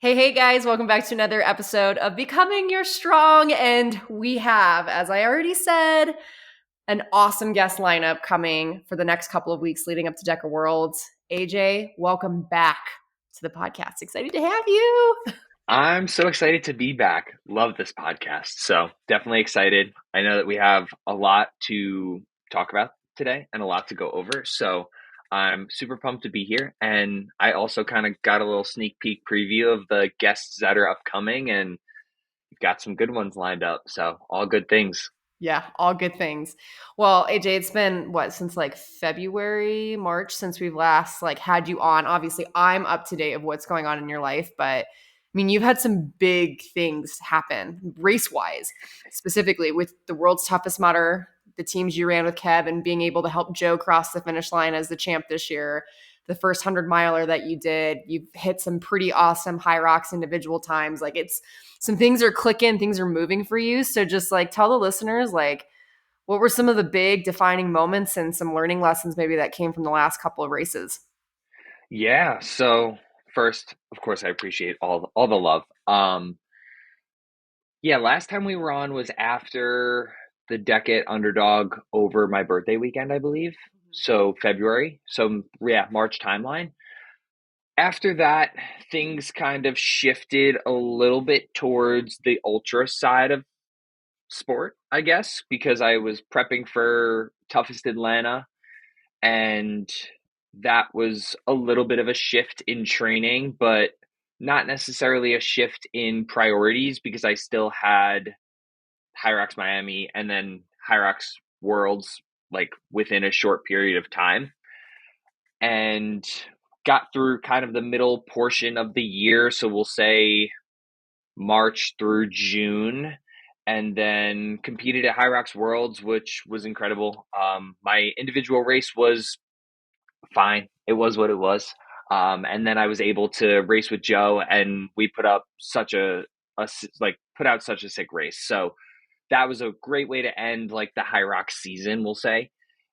Hey guys, welcome back to another episode of Becoming Your Strong. And we have, as I already said, an awesome guest lineup coming for the next couple of weeks leading up to DEKA Worlds. AJ, welcome back to the podcast. Excited to have you. I'm so excited to be back. Love this podcast. So definitely excited. I know that we have a lot to talk about today and a lot to go over. So I'm super pumped to be here. And I also kind of got a little sneak peek preview of the guests that are upcoming, and we've got some good ones lined up. So all good things. Yeah, all good things. Well, AJ, it's been since like February, March since we've last had you on. Obviously, I'm up to date of what's going on in your life, but I mean, you've had some big things happen race-wise, specifically with the world's toughest mudder, the teams you ran with Kev, and being able to help Joe cross the finish line as the champ this year. The first 100 miler that you did, you've hit some pretty awesome high rocks individual times. It's some things are clicking, things are moving for you. So just tell the listeners what were some of the big defining moments and some learning lessons maybe that came from the last couple of races? Yeah. So first, of course, I appreciate all the love. Yeah, last time we were on was after the Decade Underdog over my birthday weekend, I believe. So February. So yeah, March timeline. After that, things kind of shifted a little bit towards the ultra side of sport, I guess, because I was prepping for Toughest Atlanta, and that was a little bit of a shift in training, but not necessarily a shift in priorities because I still had Hyrox Miami and then Hyrox Worlds like within a short period of time, and got through kind of the middle portion of the year. So we'll say March through June, and then competed at Hyrox Worlds, which was incredible. My individual race was fine. It was what it was. And then I was able to race with Joe, and we put up put out such a sick race. So that was a great way to end like the High Rock season, we'll say.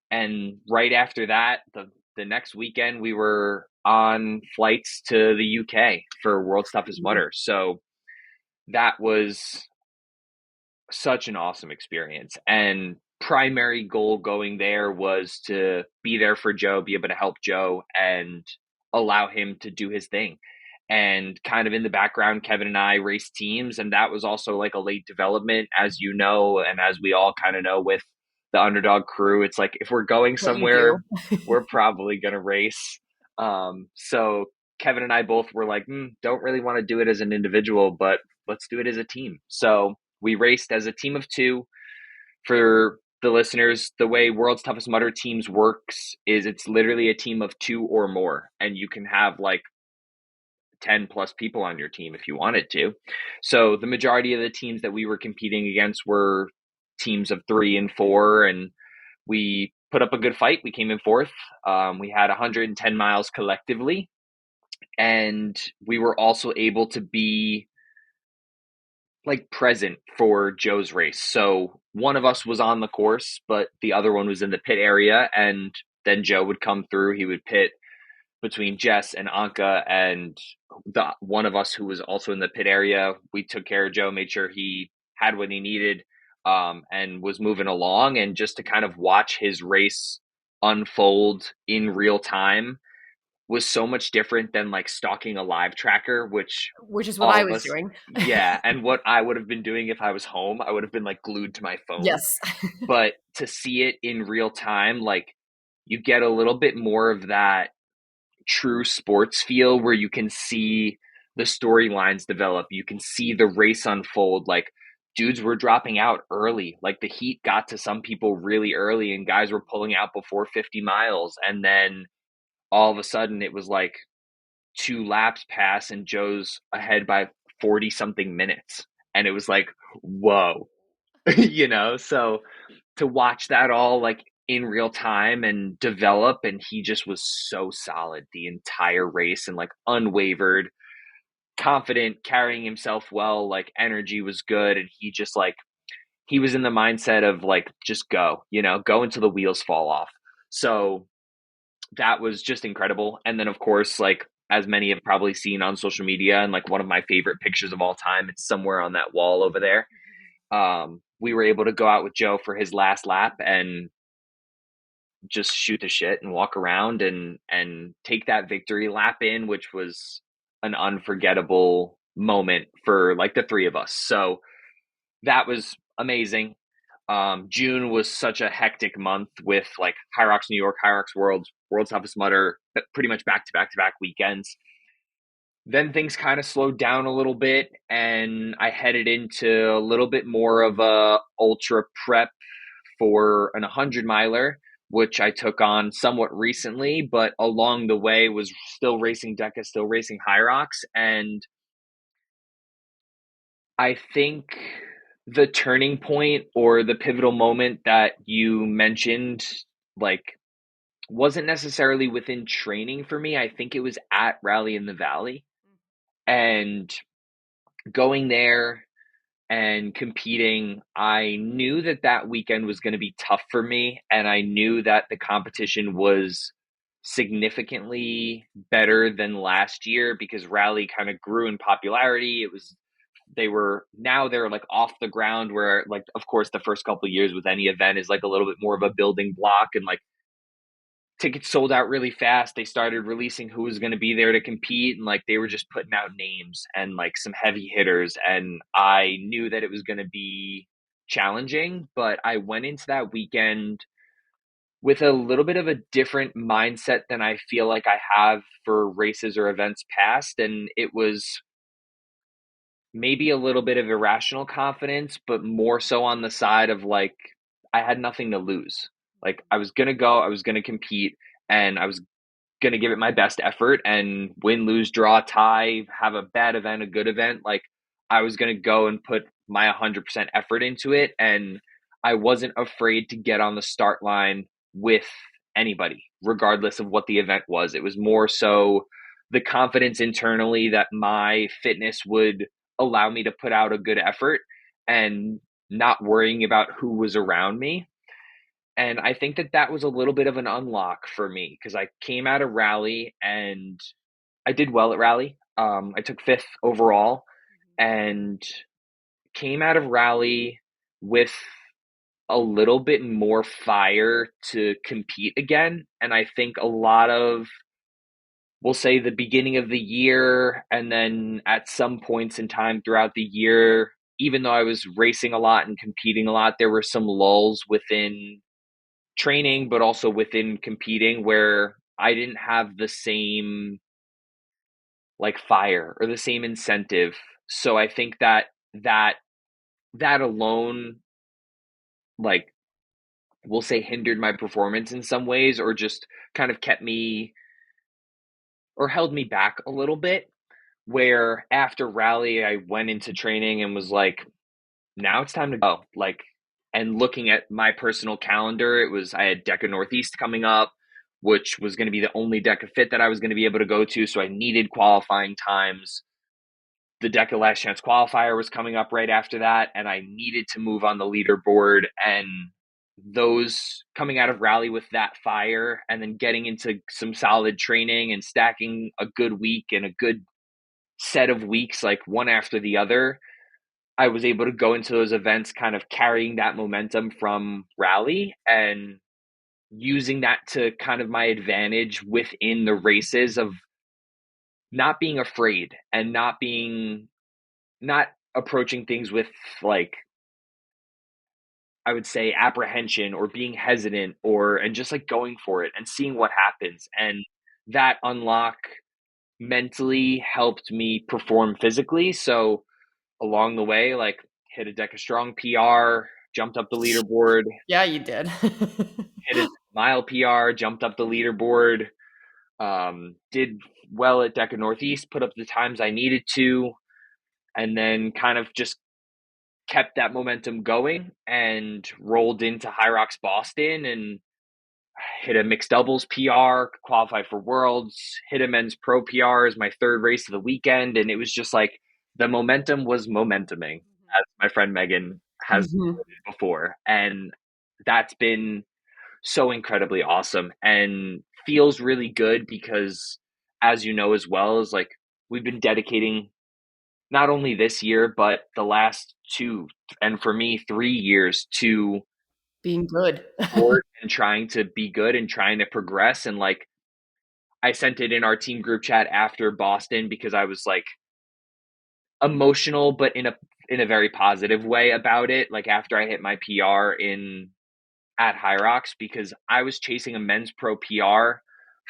And right after that, the next weekend we were on flights to the UK for World's Toughest Mudder. So that was such an awesome experience. And primary goal going there was to be there for Joe, be able to help Joe and allow him to do his thing. And kind of in the background, Kevin and I raced teams, and that was also like a late development, as you know, and as we all kind of know with the Underdog crew. It's like if we're going What you do. somewhere, we're probably going to race. So Kevin and I both were like, don't really want to do it as an individual, but let's do it as a team. So we raced as a team of two. For the listeners, the way World's Toughest Mudder teams works is it's literally a team of two or more, and you can have like 10 plus people on your team if you wanted to. So the majority of the teams that we were competing against were teams of 3 and 4, and we put up a good fight. We came in fourth. We had 110 miles collectively, and we were also able to be like present for Joe's race. So one of us was on the course, but the other one was in the pit area, and then Joe would come through. He would pit between Jess and Anka, and the one of us who was also in the pit area. We took care of Joe, made sure he had what he needed, and was moving along. And just to kind of watch his race unfold in real time was so much different than like stalking a live tracker, which Which is what all I of was us, doing. yeah, and what I would have been doing if I was home, I would have been like glued to my phone. Yes. But to see it in real time, like you get a little bit more of that true sports feel where you can see the storylines develop, you can see the race unfold. Like dudes were dropping out early, like the heat got to some people really early, and guys were pulling out before 50 miles, and then all of a sudden it was like 2 laps pass and Joe's ahead by 40 something minutes. And it was like, whoa, So to watch that all like in real time and develop, and he just was so solid the entire race and like unwavered, confident, carrying himself well, like energy was good. And he just like, he was in the mindset of like, just go until the wheels fall off. So that was just incredible. And then, of course, like as many have probably seen on social media, and like one of my favorite pictures of all time. It's somewhere on that wall over there. We were able to go out with Joe for his last lap and just shoot the shit and walk around and take that victory lap in, which was an unforgettable moment for like the three of us. So that was amazing. June was such a hectic month with like High Rocks New York, High Rocks Worlds, World's Toughest Mudder, pretty much back to back to back weekends. Then things kind of slowed down a little bit, and I headed into a little bit more of a ultra prep for an 100 miler, which I took on somewhat recently, but along the way was still racing DEKA, still racing High Rocks. And I think the turning point or the pivotal moment that you mentioned, like, wasn't necessarily within training for me. I think it was at Rally in the Valley and going there and competing. I knew that that weekend was going to be tough for me, and I knew that the competition was significantly better than last year because Rally kind of grew in popularity. It was they're like off the ground where, like, of course the first couple of years with any event is like a little bit more of a building block, and like tickets sold out really fast. They started releasing who was going to be there to compete, and like they were just putting out names and like some heavy hitters, and I knew that it was going to be challenging, but I went into that weekend with a little bit of a different mindset than I feel like I have for races or events past, and it was maybe a little bit of irrational confidence, but more so on the side of like I had nothing to lose. Like I was going to go, I was going to compete, and I was going to give it my best effort, and win, lose, draw, tie, have a bad event, a good event. Like I was going to go and put my 100% effort into it. And I wasn't afraid to get on the start line with anybody, regardless of what the event was. It was more so the confidence internally that my fitness would allow me to put out a good effort and not worrying about who was around me. And I think that that was a little bit of an unlock for me because I came out of Rally and I did well at Rally. I took fifth overall and came out of Rally with a little bit more fire to compete again. And I think a lot of, we'll say, the beginning of the year and then at some points in time throughout the year, even though I was racing a lot and competing a lot, there were some lulls within training, but also within competing where I didn't have the same like fire or the same incentive. So I think that that that alone, like, we'll say, hindered my performance in some ways, or just kind of kept me or held me back a little bit. Where after Rally, I went into training and was like, now it's time to go. Like, and looking at my personal calendar, it was I had DEKA Northeast coming up, which was going to be the only DEKA fit that I was going to be able to go to. So I needed qualifying times. The DEKA Last Chance qualifier was coming up right after that, and I needed to move on the leaderboard. And those coming out of Rally with that fire, and then getting into some solid training and stacking a good week and a good set of weeks, like one after the other, I was able to go into those events kind of carrying that momentum from Rally and using that to kind of my advantage within the races of not being afraid and not approaching things with, like, I would say, apprehension or being hesitant, or and just like going for it and seeing what happens. And that unlock mentally helped me perform physically. So along the way, like, hit a DEKA Strong PR, jumped up the leaderboard, Yeah, you did. hit a mile PR, jumped up the leaderboard, did well at DEKA Northeast, put up the times I needed to, and then kind of just kept that momentum going and rolled into High Rocks Boston and hit a mixed doubles PR, qualified for Worlds, hit a men's pro PR as my third race of the weekend. And it was just like the momentum was momentuming, as my friend Megan has Mhm. before. And that's been so incredibly awesome and feels really good because as you know as well, is like we've been dedicating not only this year, but the last 2, and for me, 3 years to Being good. sport and trying to be good and trying to progress. And like, I sent it in our team group chat after Boston because I was like emotional, but in a very positive way about it. Like after I hit my PR in at High Rocks, because I was chasing a men's pro PR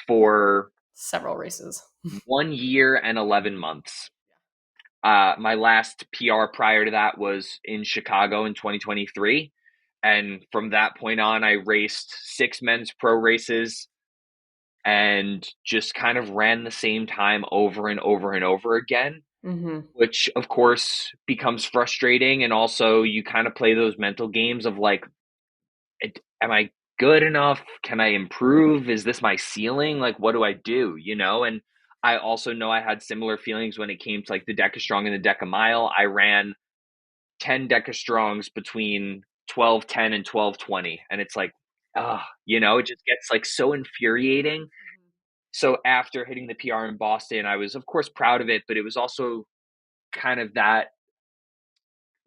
for Several races. 1 year and 11 months. My last PR prior to that was in Chicago in 2023. And from that point on, I raced 6 men's pro races and just kind of ran the same time over and over and over again, Mm-hmm. which of course becomes frustrating. And also, you kind of play those mental games of like, am I good enough? Can I improve? Is this my ceiling? Like, what do I do? And I also know I had similar feelings when it came to like the DEKA Strong and the DEKA Mile. I ran 10 DEKA Strongs between 12:10 and 12:20. And it's like, it just gets like so infuriating. So after hitting the PR in Boston, I was, of course, proud of it, but it was also kind of that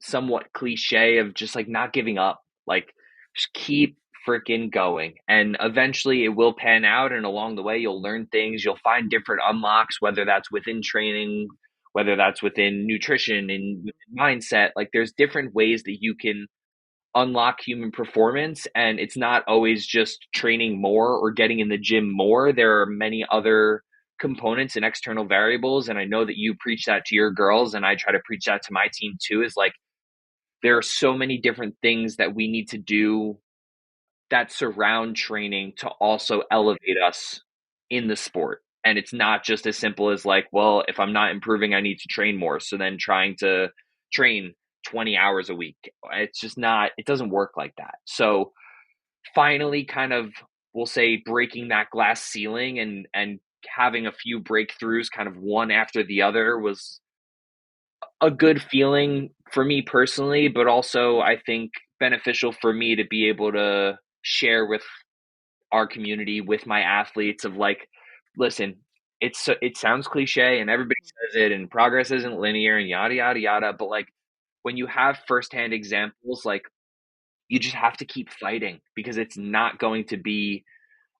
somewhat cliche of just like not giving up. Like, just keep freaking going. And eventually it will pan out. And along the way, you'll learn things. You'll find different unlocks, whether that's within training, whether that's within nutrition and within mindset. Like, there's different ways that you can unlock human performance. And it's not always just training more or getting in the gym more. There are many other components and external variables. And I know that you preach that to your girls, and I try to preach that to my team too, is like, there are so many different things that we need to do that surround training to also elevate us in the sport. And it's not just as simple as like, well, if I'm not improving, I need to train more. So then trying to train 20 hours a week. It's just not, it doesn't work like that. So finally kind of, we'll say, breaking that glass ceiling and having a few breakthroughs kind of one after the other was a good feeling for me personally, but also I think beneficial for me to be able to share with our community, with my athletes, of like, listen, it sounds cliche and everybody says it, and progress isn't linear and yada yada yada, but like, when you have firsthand examples, like, you just have to keep fighting because it's not going to be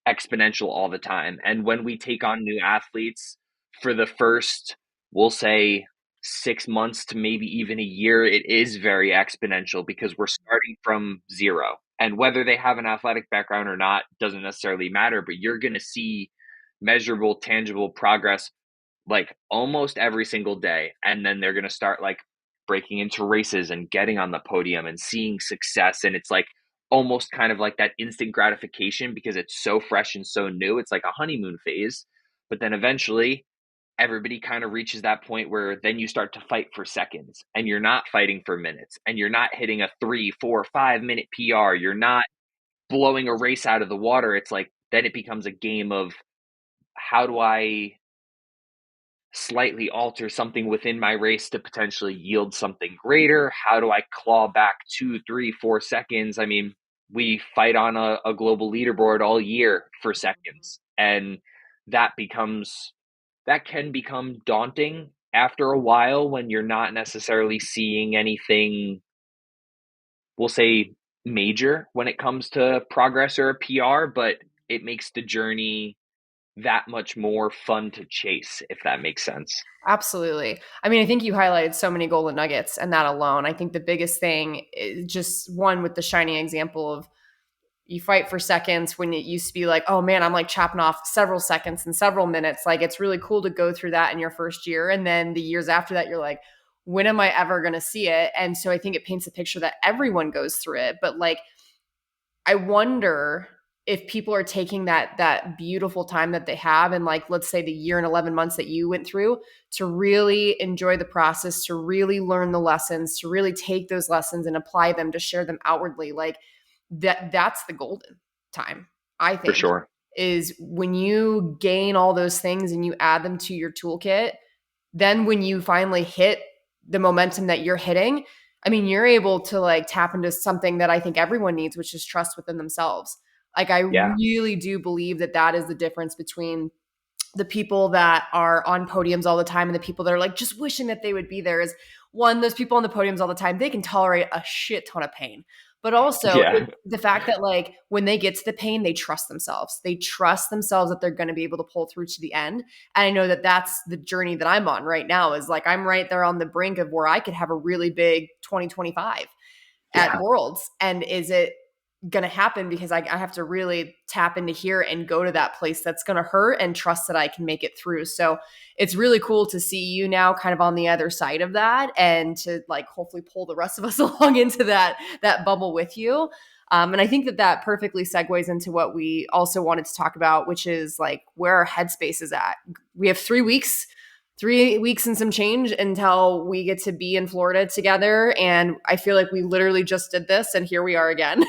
exponential all the time. And when we take on new athletes for the first, we'll say, 6 months to maybe even a year, it is very exponential because we're starting from zero. And whether they have an athletic background or not doesn't necessarily matter, but you're going to see measurable, tangible progress like almost every single day. And then they're going to start like breaking into races and getting on the podium and seeing success. And it's like almost kind of like that instant gratification because it's so fresh and so new. It's like a honeymoon phase. But then eventually everybody kind of reaches that point where then you start to fight for seconds, and you're not fighting for minutes, and you're not hitting a 3, 4, 5 minute PR. You're not blowing a race out of the water. It's like, then it becomes a game of, how do I slightly alter something within my race to potentially yield something greater? How do I claw back 2, 3, 4 seconds? I mean, we fight on a global leaderboard all year for seconds. And that becomes, that can become daunting after a while when you're not necessarily seeing anything, we'll say, major when it comes to progress or a PR, but it makes the journey that much more fun to chase, if that makes sense. Absolutely. I mean, I think you highlighted so many golden nuggets, and that alone, I think the biggest thing is just one with the shining example of you fight for seconds when it used to be like, oh man, I'm like chopping off several seconds and several minutes. Like, it's really cool to go through that in your first year. And then the years after that, you're like, when am I ever going to see it? And so I think it paints a picture that everyone goes through it. But like, I wonder if people are taking that beautiful time that they have, and like, let's say the year and 11 months that you went through, to really enjoy the process, to really learn the lessons, to really take those lessons and apply them, to share them outwardly. Like, that's the golden time, I For think, sure. is when you gain all those things and you add them to your toolkit. Then when you finally hit the momentum that you're hitting, I mean, you're able to like tap into something that I think everyone needs, which is trust within themselves. Like, I Yeah. really do believe that that is the difference between the people that are on podiums all the time and the people that are like just wishing that they would be there is one, those people on the podiums all the time, they can tolerate a shit ton of pain. But also Yeah. the fact that like when they get to the pain, they trust themselves. They trust themselves that they're going to be able to pull through to the end. And I know that that's the journey that I'm on right now is like I'm right there on the brink of where I could have a really big 2025 at Yeah. Worlds. And is it going to happen because I have to really tap into here and go to that place that's going to hurt and trust that I can make it through. So it's really cool to see you now kind of on the other side of that and to like hopefully pull the rest of us along into that bubble with you. And I think that that perfectly segues into what we also wanted to talk about, which is like where our headspace is at. We have 3 weeks 3 weeks and some change until we get to be in Florida together. And I feel like we literally just did this and here we are again.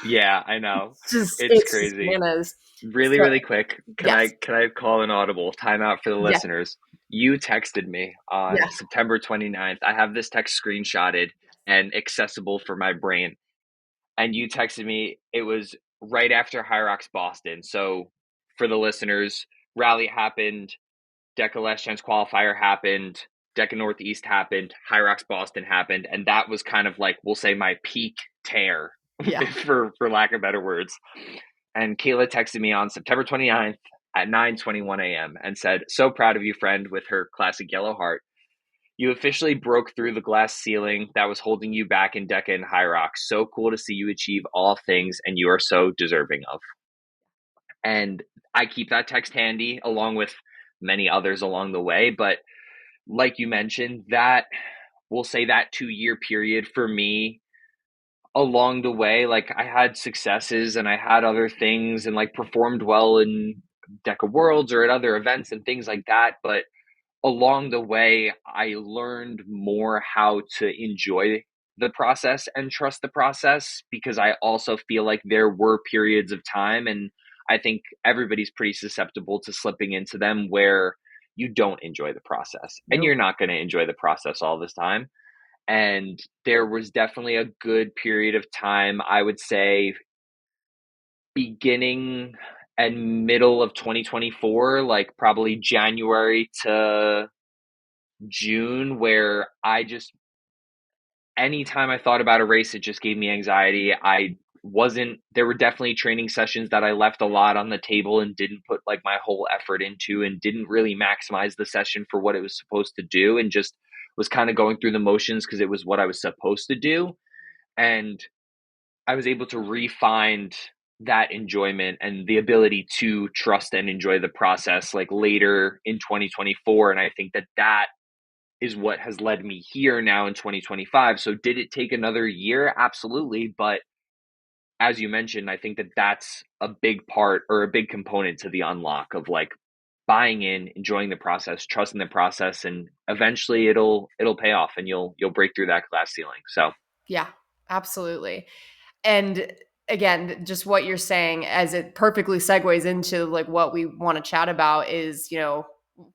Yeah, I know. It's It's just crazy. bananas. Really, So really quick, yes, can I call an audible timeout for the yes, listeners? You texted me on yes, September 29th. I have this text screenshotted and accessible for my brain. And you texted me, it was right after High Rocks Boston. So for the listeners, rally happened, DEKA Last Chance qualifier happened, DEKA Northeast happened, High Rocks Boston happened, and that was kind of like we'll say my peak tear, yeah, for lack of better words. And Kayla texted me on September 29th at 9:21 a.m. and said, "So proud of you, friend," with her classic yellow heart. "You officially broke through the glass ceiling that was holding you back in DEKA and High Rocks. So cool to see you achieve all things, and you are so deserving of." And I keep that text handy along with many others along the way. But like you mentioned, that we'll say that 2 year period for me along the way, like I had successes and I had other things and like performed well in DECA Worlds or at other events and things like that. But along the way, I learned more how to enjoy the process and trust the process because I also feel like there were periods of time, and I think everybody's pretty susceptible to slipping into them where you don't enjoy the process and nope, you're not going to enjoy the process all this time. And there was definitely a good period of time, I would say, beginning and middle of 2024, like probably January to June, where I just, anytime I thought about a race, it just gave me anxiety. There were definitely training sessions that I left a lot on the table and didn't put like my whole effort into and didn't really maximize the session for what it was supposed to do and just was kind of going through the motions because it was what I was supposed to do. And I was able to refine that enjoyment and the ability to trust and enjoy the process like later in 2024. And I think that that is what has led me here now in 2025. So did it take another year? Absolutely. But as you mentioned, I think that that's a big part or a big component to the unlock of like buying in, enjoying the process, trusting the process, and eventually it'll pay off and you'll break through that glass ceiling. So yeah, absolutely. And again, just what you're saying as it perfectly segues into like what we want to chat about is,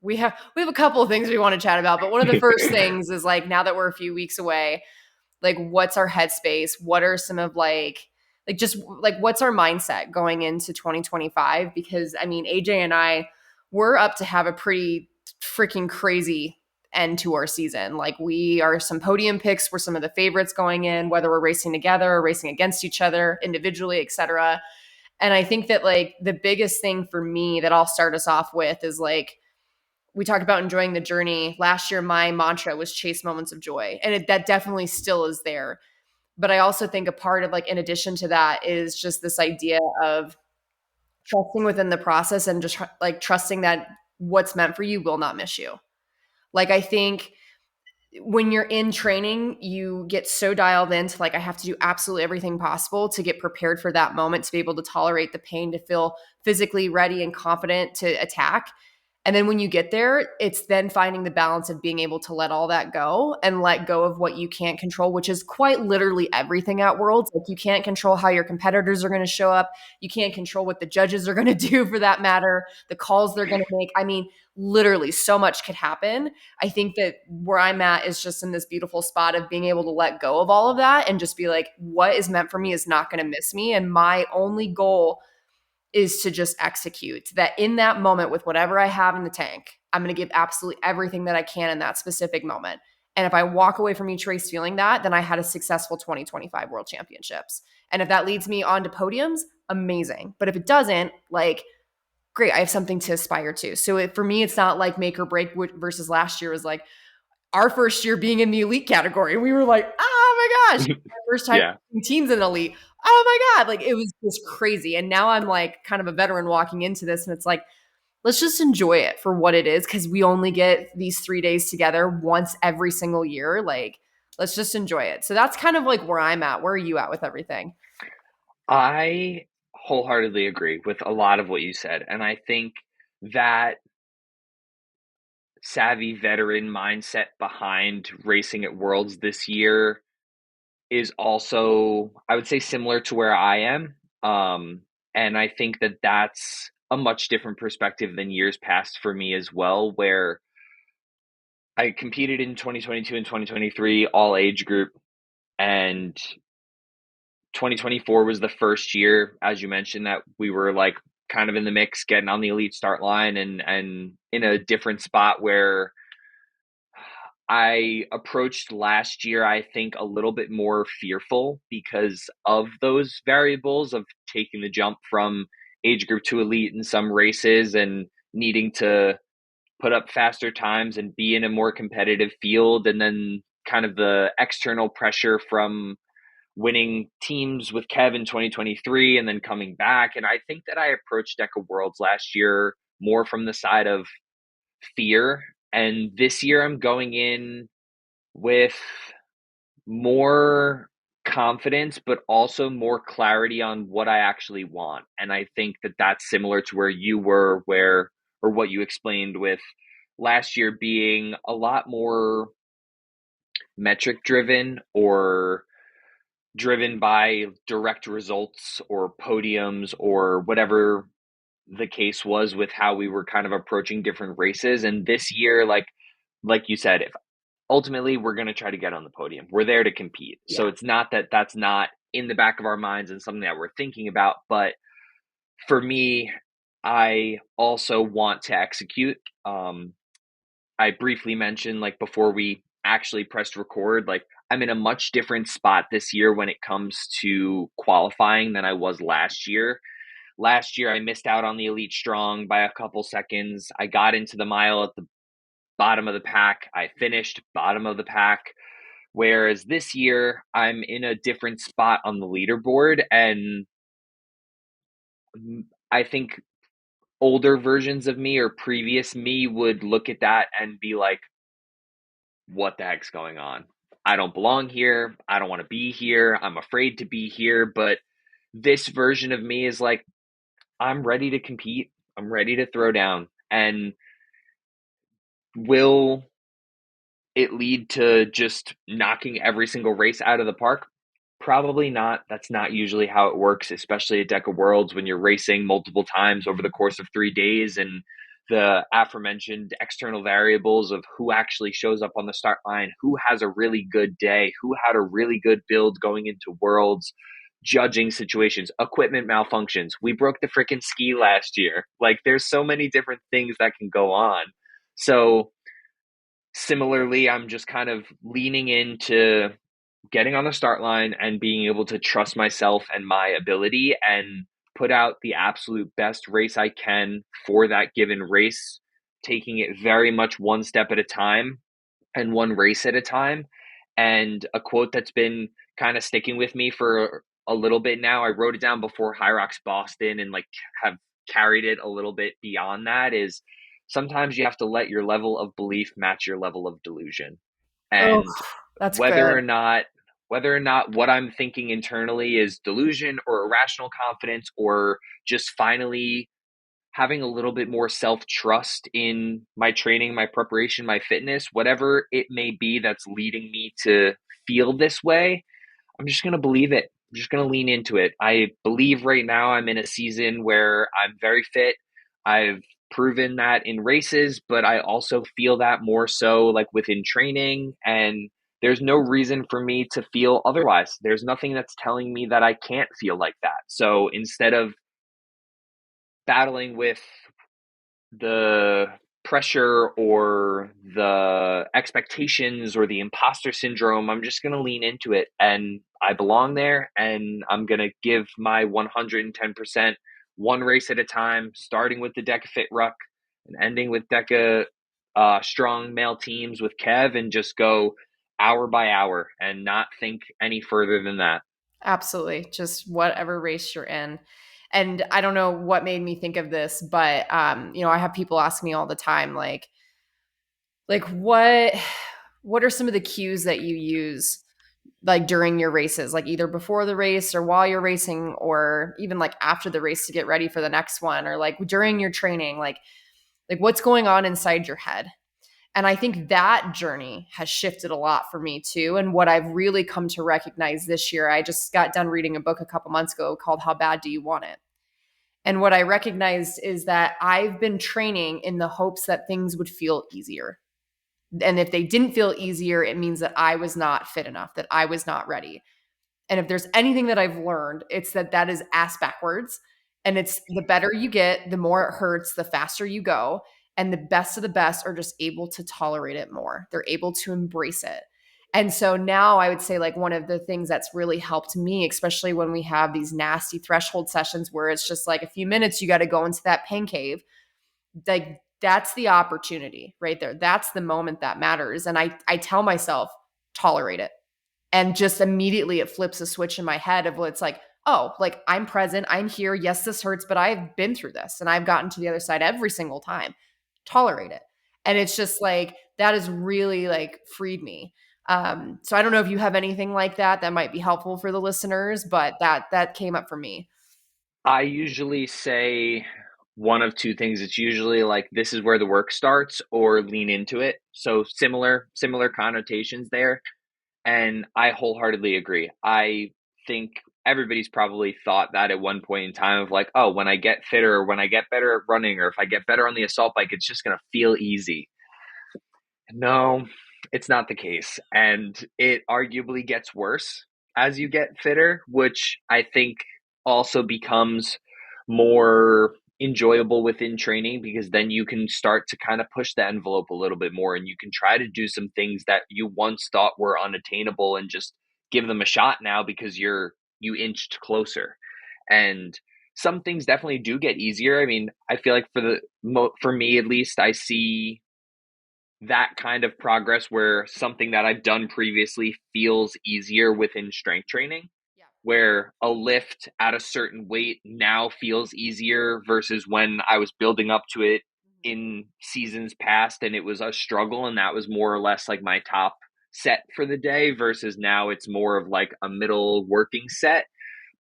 we have a couple of things we want to chat about, but one of the first things is like now that we're a few weeks away, like what's our headspace? What are some of like just like what's our mindset going into 2025? Because I mean, AJ and I, we're up to have a pretty freaking crazy end to our season. Like we are some podium picks. We're some of the favorites going in, whether we're racing together or racing against each other individually, etc. And I think that like the biggest thing for me that I'll start us off with is like we talked about enjoying the journey. Last year, my mantra was chase moments of joy. And that definitely still is there. But I also think a part of like, in addition to that, is just this idea of trusting within the process and just like trusting that what's meant for you will not miss you. Like, I think when you're in training, you get so dialed into like, I have to do absolutely everything possible to get prepared for that moment, to be able to tolerate the pain, to feel physically ready and confident to attack. And then when you get there, it's then finding the balance of being able to let all that go and let go of what you can't control, which is quite literally everything at Worlds. Like you can't control how your competitors are going to show up. You can't control what the judges are going to do for that matter, the calls they're going to make. I mean, literally so much could happen. I think that where I'm at is just in this beautiful spot of being able to let go of all of that and just be like, what is meant for me is not going to miss me. And my only goal is to just execute. That in that moment, with whatever I have in the tank, I'm going to give absolutely everything that I can in that specific moment. And if I walk away from each race feeling that, then I had a successful 2025 World Championships. And if that leads me on to podiums, amazing. But if it doesn't, like, great, I have something to aspire to. So for me, it's not like make or break versus last year was like our first year being in the elite category. We were like, oh my gosh, our first time Yeah. teams in elite. Oh my God. Like it was just crazy. And now I'm like kind of a veteran walking into this. And it's like, let's just enjoy it for what it is. Cause we only get these 3 days together once every single year. Like, let's just enjoy it. So that's kind of like where I'm at. Where are you at with everything? I wholeheartedly agree with a lot of what you said. And I think that savvy veteran mindset behind racing at Worlds this year is also, I would say, similar to where I am. And I think that that's a much different perspective than years past for me as well, where I competed in 2022 and 2023 all age group, and 2024 was the first year, as you mentioned, that we were like kind of in the mix, getting on the elite start line, and in a different spot where I approached last year, I think, a little bit more fearful because of those variables of taking the jump from age group to elite in some races and needing to put up faster times and be in a more competitive field. And then kind of the external pressure from winning teams with Kev in 2023 and then coming back. And I think that I approached DEKA Worlds last year more from the side of fear. And this year I'm going in with more confidence, but also more clarity on what I actually want. And I think that that's similar to where you were, where, or what you explained with last year being a lot more metric driven or driven by direct results or podiums or whatever the case was with how we were kind of approaching different races. And this year, like you said, if ultimately we're going to try to get on the podium, we're there to compete. So Yeah. it's not that that's not in the back of our minds and something that we're thinking about, but for me, I also want to execute. I briefly mentioned, like, before we actually pressed record, like, I'm in a much different spot this year when it comes to qualifying than I was last year. Last year, I missed out on the Elite Strong by a couple seconds. I got into the mile at the bottom of the pack. I finished bottom of the pack. Whereas this year, I'm in a different spot on the leaderboard. And I think older versions of me or previous me would look at that and be like, what the heck's going on? I don't belong here. I don't want to be here. I'm afraid to be here. But this version of me is like, I'm ready to compete. I'm ready to throw down. And will it lead to just knocking every single race out of the park? Probably not. That's not usually how it works, especially at DEKA Worlds when you're racing multiple times over the course of 3 days and the aforementioned external variables of who actually shows up on the start line, who has a really good day, who had a really good build going into Worlds, judging situations, equipment malfunctions. We broke the freaking ski last year. Like, there's so many different things that can go on. So, similarly, I'm just kind of leaning into getting on the start line and being able to trust myself and my ability and put out the absolute best race I can for that given race, taking it very much one step at a time and one race at a time. And a quote that's been kind of sticking with me for a little bit now, I wrote it down before High Rocks Boston and like have carried it a little bit beyond that, is sometimes you have to let your level of belief match your level of delusion. Oh, And that's whether good. or not whether or not what I'm thinking internally is delusion or irrational confidence or just finally having a little bit more self-trust in my training, my preparation, my fitness, whatever it may be that's leading me to feel this way, I'm just going to believe it. I'm just going to lean into it. I believe right now I'm in a season where I'm very fit. I've proven that in races, but I also feel that more so like within training. And there's no reason for me to feel otherwise. There's nothing that's telling me that I can't feel like that. So instead of battling with the pressure or the expectations or the imposter syndrome, I'm just going to lean into it, and I belong there, and I'm going to give my 110% one race at a time, starting with the DEKA Fit Ruck and ending with DEKA strong male teams with Kev, and just go hour by hour and not think any further than that. Absolutely. Just whatever race you're in. And I don't know what made me think of this, but I have people ask me all the time, like what are some of the cues that you use like during your races, like either before the race or while you're racing, or even like after the race to get ready for the next one, or like during your training, like what's going on inside your head? And I think that journey has shifted a lot for me too. And what I've really come to recognize this year, I just got done reading a book a couple months ago called How Bad Do You Want It? And what I recognized is that I've been training in the hopes that things would feel easier. And if they didn't feel easier, it means that I was not fit enough, that I was not ready. And if there's anything that I've learned, it's that that is ass backwards. And it's the better you get, the more it hurts, the faster you go. And the best of the best are just able to tolerate it more. They're able to embrace it. And so now I would say, like, one of the things that's really helped me, especially when we have these nasty threshold sessions where it's just like a few minutes, you got to go into that pain cave, like that's the opportunity right there. That's the moment that matters. And I tell myself, tolerate it, and just immediately it flips a switch in my head of what it's like, oh, like I'm present, I'm here, yes this hurts, but I've been through this and I've gotten to the other side every single time. Tolerate it. And it's just like that has really like freed me. So I don't know if you have anything like that that might be helpful for the listeners, but that came up for me. I usually say one of two things. It's usually like this is where the work starts or lean into it. So similar connotations there. And I wholeheartely agree. I think everybody's probably thought that at one point in time of like, oh, when I get fitter or when I get better at running or if I get better on the assault bike, it's just going to feel easy. No, it's not the case. And it arguably gets worse as you get fitter, which I think also becomes more enjoyable within training because then you can start to kind of push the envelope a little bit more and you can try to do some things that you once thought were unattainable and just give them a shot now because you inched closer. And some things definitely do get easier. I mean, I feel like for me at least, I see that kind of progress where something that I've done previously feels easier within strength training, Yeah. where a lift at a certain weight now feels easier versus when I was building up to it Mhm. in seasons past and it was a struggle and that was more or less like my top set for the day versus now it's more of like a middle working set.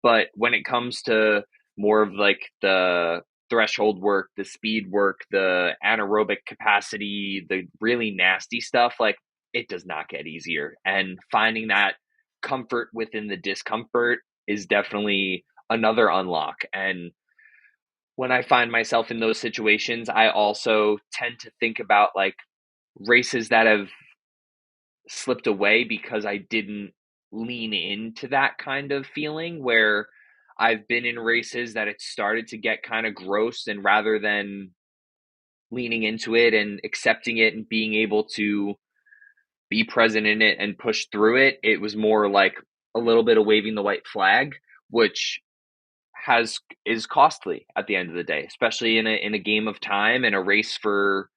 But when it comes to more of like the threshold work, the speed work, the anaerobic capacity, the really nasty stuff, like it does not get easier. And finding that comfort within the discomfort is definitely another unlock. And when I find myself in those situations, I also tend to think about like races that have slipped away because I didn't lean into that kind of feeling where I've been in races that it started to get kind of gross and rather than leaning into it and accepting it and being able to be present in it and push through it, it was more like a little bit of waving the white flag, which has is costly at the end of the day, especially in a game of time and a race for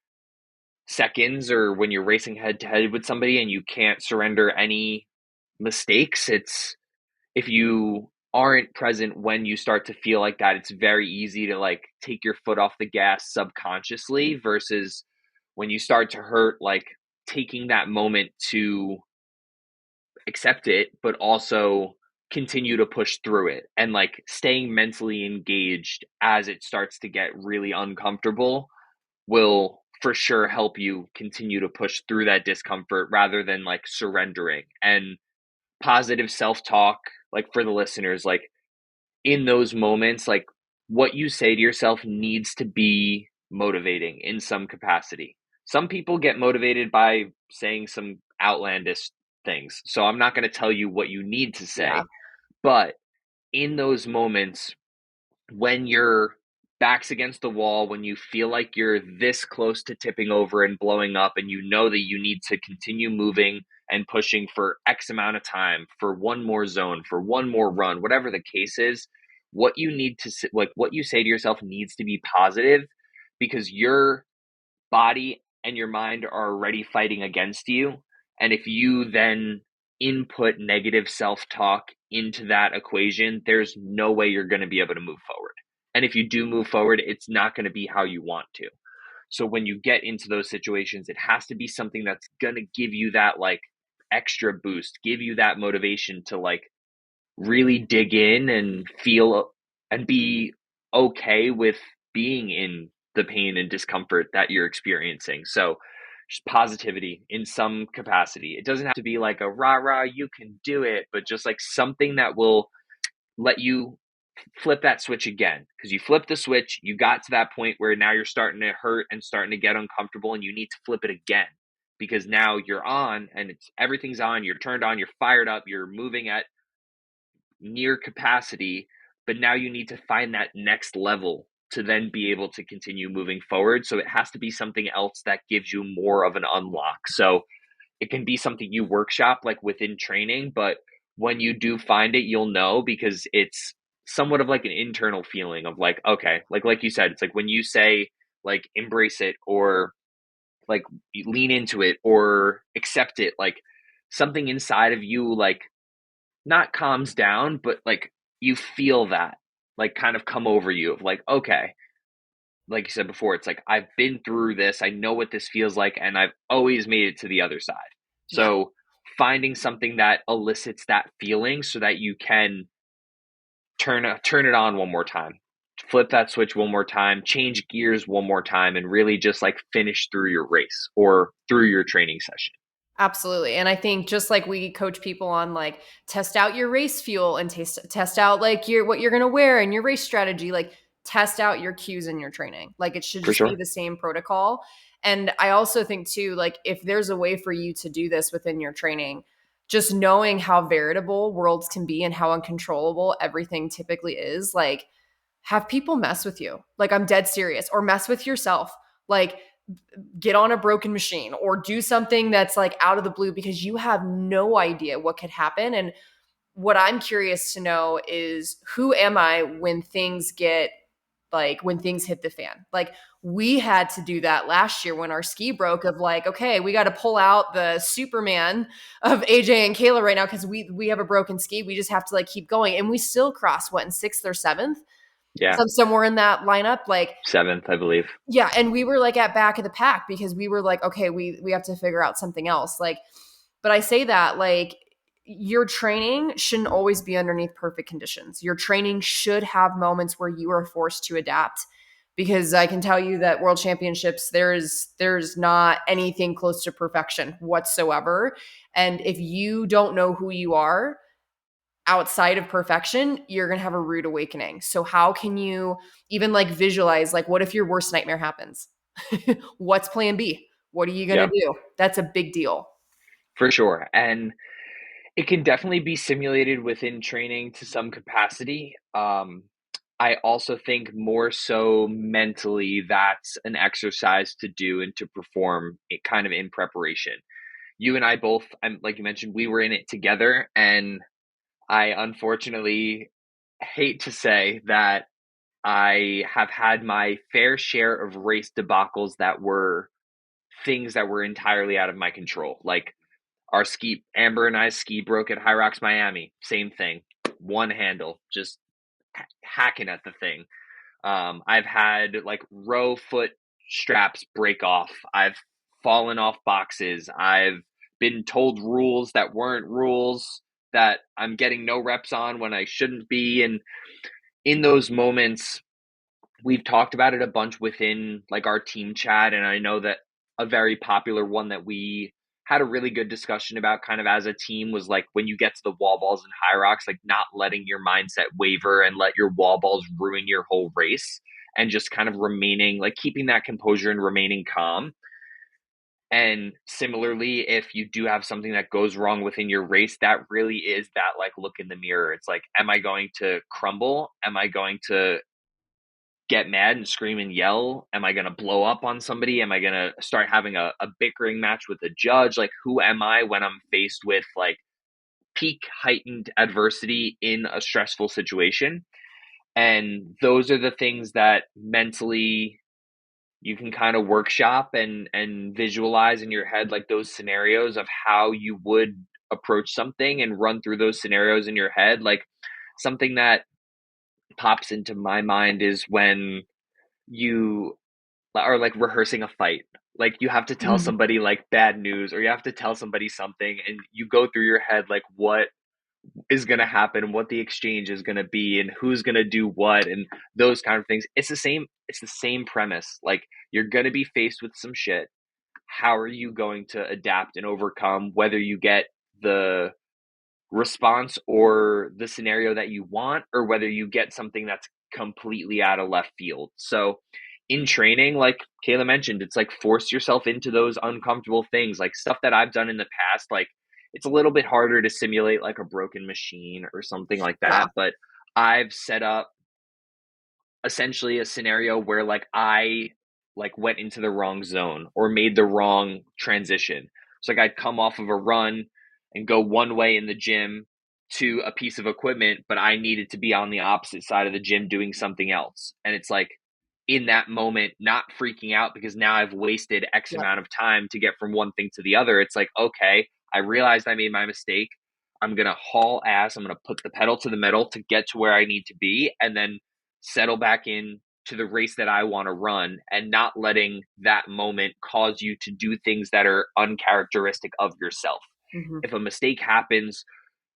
seconds or when you're racing head to head with somebody and you can't surrender any mistakes. It's if you aren't present when you start to feel like that, it's very easy to like take your foot off the gas subconsciously versus when you start to hurt, like taking that moment to accept it, but also continue to push through it and like staying mentally engaged as it starts to get really uncomfortable will for sure help you continue to push through that discomfort rather than like surrendering. And positive self-talk, like for the listeners, like in those moments, like what you say to yourself needs to be motivating in some capacity. Some people get motivated by saying some outlandish things, so I'm not going to tell you what you need to Yeah. say, but in those moments when you're back's against the wall, when you feel like you're this close to tipping over and blowing up, and you know that you need to continue moving and pushing for X amount of time, for one more zone, for one more run, whatever the case is, what you need to, like, what you say to yourself needs to be positive, because your body and your mind are already fighting against you. And if you then input negative self talk into that equation, there's no way you're going to be able to move forward. And if you do move forward, it's not going to be how you want to. So when you get into those situations, it has to be something that's going to give you that like extra boost, give you that motivation to like really dig in and feel and be okay with being in the pain and discomfort that you're experiencing. So just positivity in some capacity. It doesn't have to be like a rah rah, you can do it, but just like something that will let you flip that switch again. Because you flip the switch, you got to that point where now you're starting to hurt and starting to get uncomfortable, and you need to flip it again. Because now you're on and it's everything's on, you're turned on, you're fired up, you're moving at near capacity, but now you need to find that next level to then be able to continue moving forward. So it has to be something else that gives you more of an unlock. So it can be something you workshop like within training, but when you do find it, you'll know, because it's somewhat of like an internal feeling of like, okay, like you said, it's like when you say like embrace it, or like lean into it, or accept it, like something inside of you like not calms down, but like you feel that like kind of come over you of like, okay, like you said before, it's like I've been through this, I know what this feels like, and I've always made it to the other side. Yeah. So finding something that elicits that feeling so that you can turn it on one more time, flip that switch one more time, change gears one more time, and really just like finish through your race or through your training session. Absolutely. And I think just like we coach people on like test out your race fuel and test out like your what you're going to wear and your race strategy, like test out your cues in your training. Like it should For just be sure. the same protocol. And I also think too like if there's a way for you to do this within your training, just knowing how variable worlds can be and how uncontrollable everything typically is, like have people mess with you. Like I'm dead serious, or mess with yourself. Like get on a broken machine or do something that's like out of the blue, because you have no idea what could happen. And what I'm curious to know is who am I when things get like when things hit the fan? Like we had to do that last year when our ski broke of like, okay, we got to pull out the Superman of AJ and Kayla right now because we have a broken ski. We just have to like keep going. And we still crossed what in sixth or seventh, Yeah. somewhere in that lineup. Like Seventh, I believe. yeah, and we were like at back of the pack because we were like, okay, we have to figure out something else. Like, but I say that like your training shouldn't always be underneath perfect conditions. Your training should have moments where you are forced to adapt, because I can tell you that world championships there's not anything close to perfection whatsoever. And if you don't know who you are outside of perfection, you're going to have a rude awakening. So how can you even like visualize like what if your worst nightmare happens? What's plan B? What are you going to Yeah, do? That's a big deal. for sure. And it can definitely be simulated within training to some capacity. I also think more so mentally, that's an exercise to do and to perform it kind of in preparation. You and I both, like you mentioned, we were in it together, and I unfortunately hate to say that I have had my fair share of race debacles that were things that were entirely out of my control. Like our ski, Amber and I's ski broke at High Rocks, Miami. Same thing. One handle, just hacking at the thing. I've had like row foot straps break off. I've fallen off boxes. I've been told rules that weren't rules that I'm getting no reps on when I shouldn't be. And in those moments, we've talked about it a bunch within like our team chat. And I know that a very popular one that we had a really good discussion about kind of as a team was like when you get to the wall balls and high rocks, like not letting your mindset waver and let your wall balls ruin your whole race, and just kind of remaining like keeping that composure and remaining calm. And similarly, if you do have something that goes wrong within your race, that really is that like look in the mirror. It's like, am I going to crumble? Am I going to get mad and scream and yell? Am I going to blow up on somebody? Am I going to start having a bickering match with a judge? Like, who am I when I'm faced with like peak heightened adversity in a stressful situation? And those are the things that mentally you can kind of workshop and visualize in your head, like those scenarios of how you would approach something and run through those scenarios in your head. Like, something that pops into my mind is when you are like rehearsing a fight. Like, you have to tell Mhm. somebody like bad news, or you have to tell somebody something, and you go through your head like what is going to happen, what the exchange is going to be, and who's going to do what, and those kind of things. It's the same premise. Like, you're going to be faced with some shit. How are you going to adapt and overcome, whether you get the response or the scenario that you want, or whether you get something that's completely out of left field? So in training, like Kayla mentioned, it's like force yourself into those uncomfortable things, like stuff that I've done in the past. Like, it's a little bit harder to simulate like a broken machine or something like Yeah. that, but I've set up essentially a scenario where like I like went into the wrong zone or made the wrong transition. So like I'd come off of a run and go one way in the gym to a piece of equipment, but I needed to be on the opposite side of the gym doing something else. And it's like, in that moment, not freaking out because now I've wasted X Yep. amount of time to get from one thing to the other. It's like, okay, I realized I made my mistake. I'm going to haul ass. I'm going to put the pedal to the metal to get to where I need to be, and then settle back in to the race that I want to run, and not letting that moment cause you to do things that are uncharacteristic of yourself. Mhm. If a mistake happens,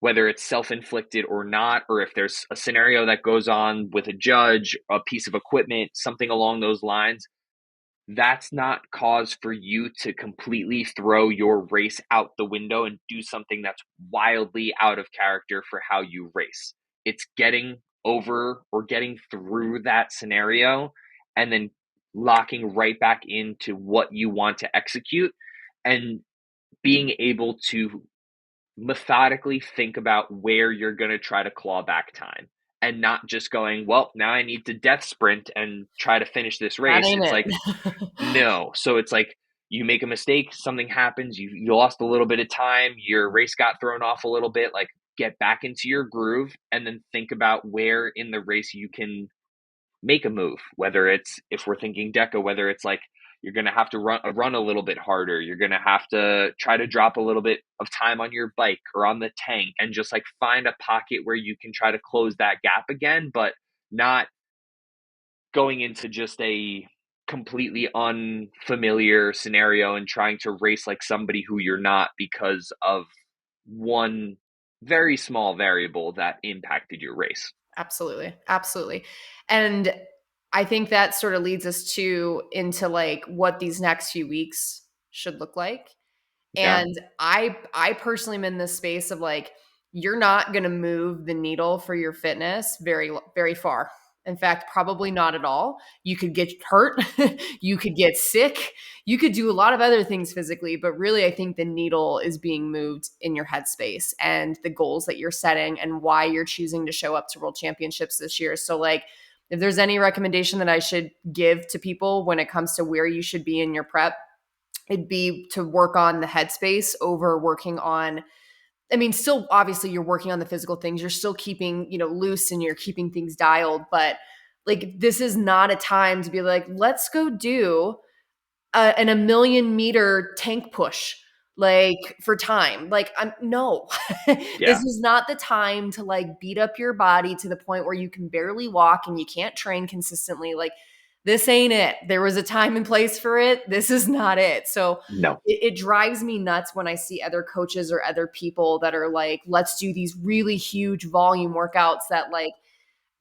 whether it's self-inflicted or not, or if there's a scenario that goes on with a judge, a piece of equipment, something along those lines, that's not cause for you to completely throw your race out the window and do something that's wildly out of character for how you race. It's getting over or getting through that scenario and then locking right back into what you want to execute, and being able to methodically think about where you're going to try to claw back time, and not just going, well, now I need to death sprint and try to finish this That race. ain't It's like, it. no. So it's like, you make a mistake, something happens, you lost a little bit of time, your race got thrown off a little bit. Like, get back into your groove and then think about where in the race you can make a move. Whether it's, if we're thinking DEKA, whether it's like you're going to have to run a little bit harder, you're going to have to try to drop a little bit of time on your bike or on the tank, and just like find a pocket where you can try to close that gap again, but not going into just a completely unfamiliar scenario and trying to race like somebody who you're not because of one very small variable that impacted your race. Absolutely. Absolutely. And I think that sort of leads us to into like what these next few weeks should look like. Yeah. And I personally am in this space of like, you're not going to move the needle for your fitness very far. In fact, probably not at all. You could get hurt, you could get sick, you could do a lot of other things physically, but really I think the needle is being moved in your headspace and the goals that you're setting and why you're choosing to show up to world championships this year. So like, if there's any recommendation that I should give to people when it comes to where you should be in your prep, it'd be to work on the headspace over working on, I mean, still obviously you're working on the physical things, you're still keeping, loose and you're keeping things dialed, but like this is not a time to be like, let's go do an a million meter tank push like for time. Like, I'm no. This Yeah. is not the time to like beat up your body to the point where you can barely walk and you can't train consistently. Like, this ain't it. There was a time and place for it. This is not it. So No. it drives me nuts when I see other coaches or other people that are like, let's do these really huge volume workouts that like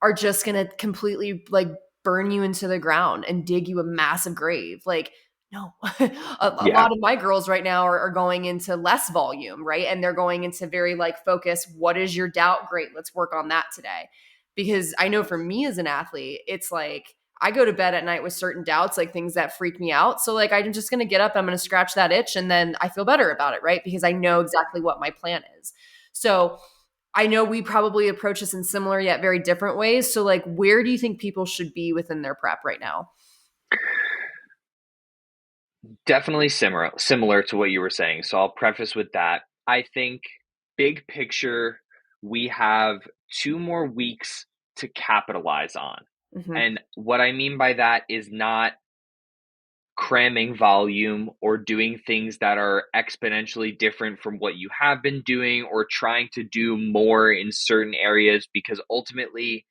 are just going to completely like burn you into the ground and dig you a massive grave. Like, no, a Yeah. lot of my girls right now are going into less volume, right? And they're going into very like focus. What is your doubt? Great. Let's work on that today. Because I know for me as an athlete, it's like I go to bed at night with certain doubts, like things that freak me out. So like I'm just going to get up, I'm going to scratch that itch and then I feel better about it, right? Because I know exactly what my plan is. So I know we probably approach this in similar yet very different ways. So, like, where do you think people should be within their prep right now? Definitely similar to what you were saying. So I'll preface with that. I think big picture, we have 2 more weeks to capitalize on. Hmm. And what I mean by that is not cramming volume or doing things that are exponentially different from what you have been doing or trying to do more in certain areas, because ultimately,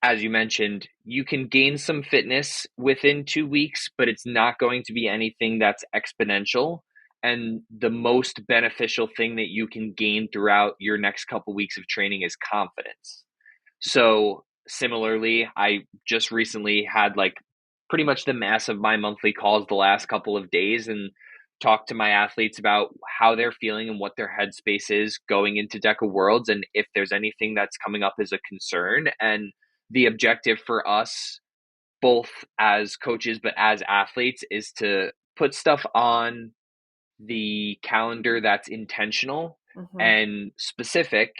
as you mentioned, you can gain some fitness within 2 weeks, but it's not going to be anything that's exponential. And the most beneficial thing that you can gain throughout your next couple weeks of training is confidence. So, similarly, I just recently had like pretty much the mass of my monthly calls the last couple of days and talked to my athletes about how they're feeling and what their headspace is going into DECA Worlds and if there's anything that's coming up as a concern. And the objective for us, both as coaches but as athletes, is to put stuff on the calendar that's intentional Hmm. and specific,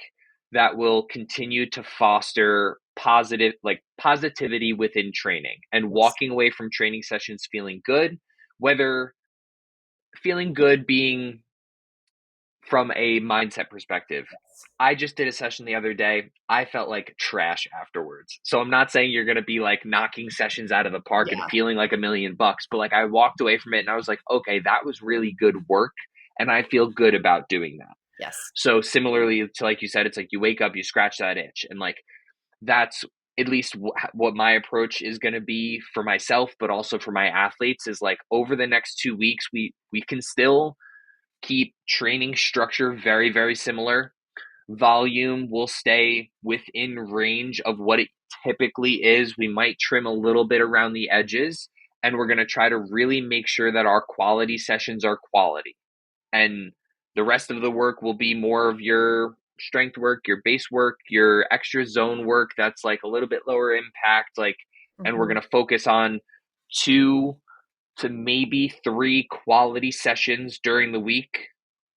that will continue to foster positivity within training and Yes. walking away from training sessions feeling good, whether feeling good being from a mindset perspective. I just did a session the other day. I felt like trash afterwards. So I'm not saying you're going to be like knocking sessions out of the park and Yeah. feeling like $1 million, but like I walked away from it and I was like, okay, that was really good work. And I feel good about doing that. Yes. So similarly to like you said, it's like you wake up, you scratch that itch. And like that's at least what my approach is going to be for myself, but also for my athletes is like over the next 2 weeks, we can still keep training structure very, very similar. Volume will stay within range of what it typically is. We might trim a little bit around the edges, and we're going to try to really make sure that our quality sessions are quality. And the rest of the work will be more of your strength work, your base work, your extra zone work that's like a little bit lower impact, like, and we're Hmm. going to focus on 2 to maybe 3 quality sessions during the week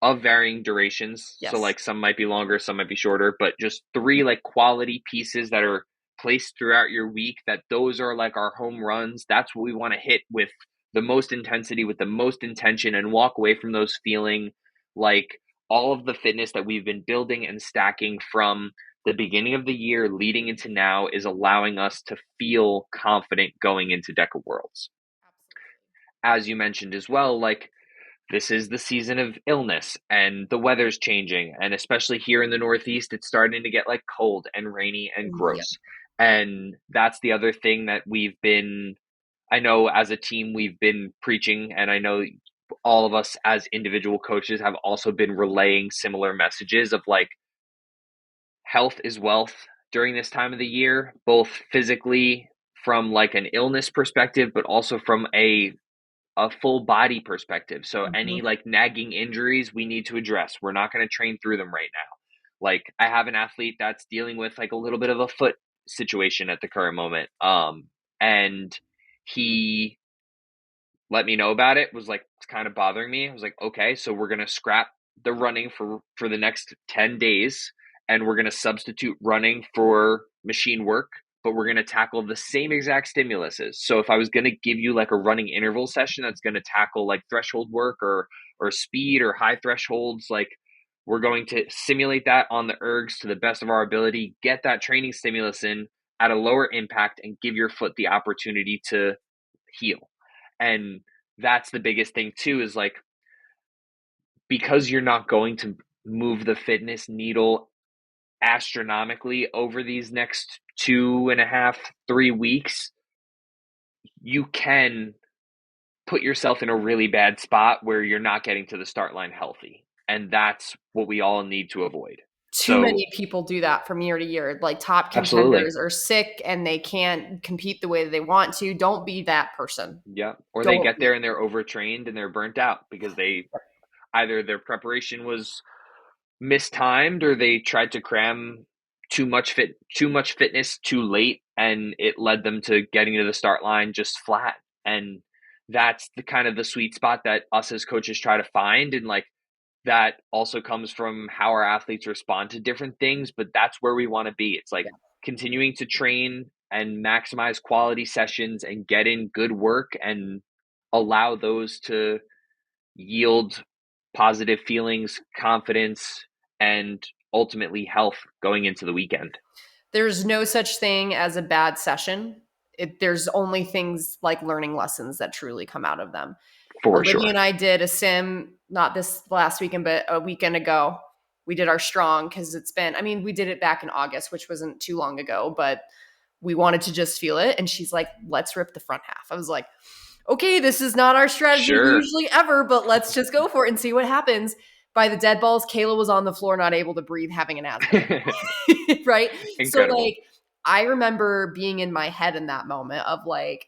of varying durations. So Yes. like some might be longer, some might be shorter, but just 3 like quality pieces that are placed throughout your week, that those are like our home runs. That's what we want to hit with the most intensity, with the most intention, and walk away from those feeling like all of the fitness that we've been building and stacking from the beginning of the year leading into now is allowing us to feel confident going into DECA Worlds. As you mentioned as well, like this is the season of illness and the weather's changing. And especially here in the Northeast, it's starting to get like cold and rainy and Yeah. gross. And that's the other thing that I know as a team, we've been preaching, and I know all of us as individual coaches have also been relaying similar messages of like health is wealth during this time of the year, both physically from like an illness perspective, but also from a full body perspective. So Hmm. any like nagging injuries we need to address. We're not going to train through them right now. Like I have an athlete that's dealing with like a little bit of a foot situation at the current moment. And he let me know about it, was like, it's kind of bothering me. I was like, okay, so we're going to scrap the running for the next 10 days, and we're going to substitute running for machine work, but we're going to tackle the same exact stimuluses. So if I was going to give you like a running interval session that's going to tackle like threshold work or speed or high thresholds, like we're going to simulate that on the ergs to the best of our ability, get that training stimulus in at a lower impact, and give your foot the opportunity to heal. And that's the biggest thing too, is like, because you're not going to move the fitness needle astronomically over these next 2.5, 3 weeks, you can put yourself in a really bad spot where you're not getting to the start line healthy. And that's what we all need to avoid. Too So, many people do that from year to year. Like, top absolutely. contenders are sick and they can't compete the way they want to. Don't be that person. Yeah. Or they Don't get be. there and they're overtrained and they're burnt out because they either their preparation was mistimed or they tried to cram too much fitness too late, and it led them to getting to the start line just flat. And that's the kind of the sweet spot that us as coaches try to find. And like that also comes from how our athletes respond to different things, but that's where we want to be. It's like Yeah. continuing to train and maximize quality sessions and get in good work and allow those to yield positive feelings, confidence, and ultimately health going into the weekend. There's no such thing as a bad session. There's only things like learning lessons that truly come out of them. For Olivia sure. and I did a sim, not this last weekend, but a weekend ago. We did our strong because it's been, I mean, we did it back in August, which wasn't too long ago, but we wanted to just feel it. And she's like, let's rip the front half. I was like, okay, this is not our strategy Sure. usually ever, but let's just go for it and see what happens. By the dead balls, Kayla was on the floor, not able to breathe, having an asthma attack. Right? So, Incredible. like, I remember being in my head in that moment of like,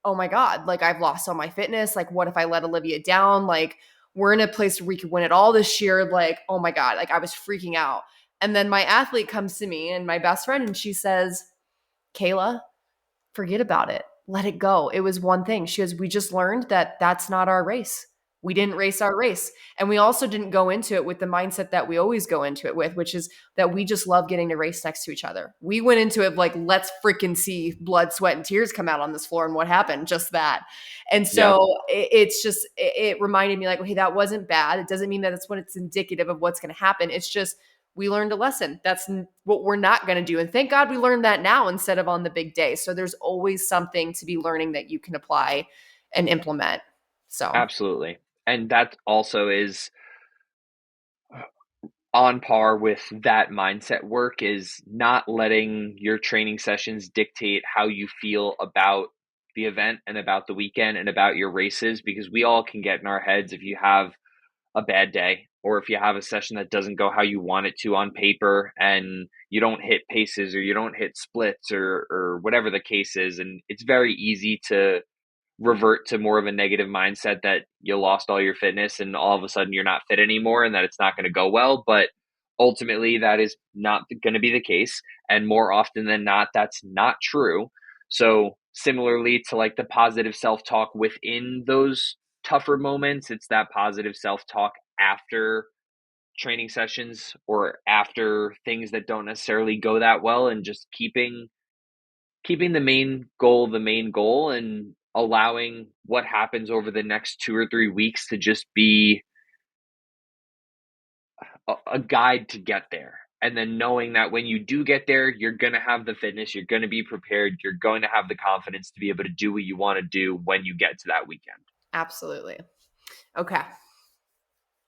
oh my God, like I've lost all my fitness. Like, what if I let Olivia down? Like, we're in a place where we could win it all this year. Like, oh my God, like I was freaking out. And then my athlete comes to me and my best friend, and she says, Kayla, forget about it. Let it go. It was one thing. She goes, we just learned that that's not our race. We didn't race our race. And we also didn't go into it with the mindset that we always go into it with, which is that we just love getting to race next to each other. We went into it like, let's freaking see blood, sweat, and tears come out on this floor. And what happened? Just that. And Yep. so it's just, it reminded me like, okay, that wasn't bad. It doesn't mean that that's what it's indicative of what's going to happen. It's just, we learned a lesson. That's what we're not going to do. And thank God we learned that now instead of on the big day. So there's always something to be learning that you can apply and implement. So, Absolutely. And that also is on par with that mindset work, is not letting your training sessions dictate how you feel about the event and about the weekend and about your races, because we all can get in our heads if you have a bad day or if you have a session that doesn't go how you want it to on paper and you don't hit paces or you don't hit splits or whatever the case is. And it's very easy to revert to more of a negative mindset that you lost all your fitness and all of a sudden you're not fit anymore and that it's not going to go well. But ultimately, that is not going to be the case. And more often than not, that's not true. So, similarly to like the positive self talk within those tougher moments, it's that positive self talk after training sessions or after things that don't necessarily go that well, and just keeping the main goal and allowing what happens over the next 2 or 3 weeks to just be a guide to get there. And then knowing that when you do get there, you're going to have the fitness, you're going to be prepared, you're going to have the confidence to be able to do what you want to do when you get to that weekend. absolutely. Okay.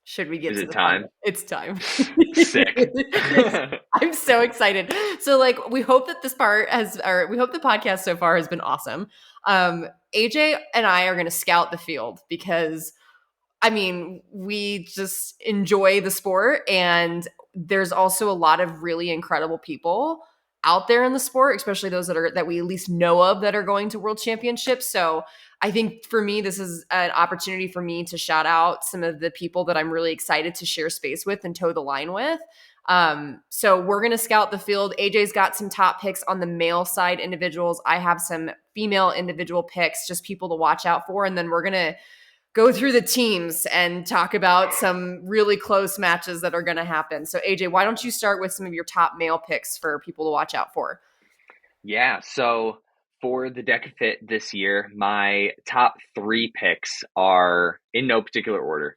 Should we get Is to it the fun? time? It's time. Sick. Yes. I'm so excited. So like we hope that this part has or we hope the podcast so far has been awesome. AJ and I are going to scout the field because I mean, we just enjoy the sport and there's also a lot of really incredible people out there in the sport, especially those that we at least know of that are going to world championships. So I think for me, this is an opportunity for me to shout out some of the people that I'm really excited to share space with and toe the line with. So we're going to scout the field. AJ's got some top picks on the male side individuals. I have some female individual picks, just people to watch out for. And then we're going to go through the teams and talk about some really close matches that are going to happen. So, AJ, why don't you start with some of your top male picks for people to watch out for? Yeah, so for the DEKA Fit this year, my top three picks are in no particular order: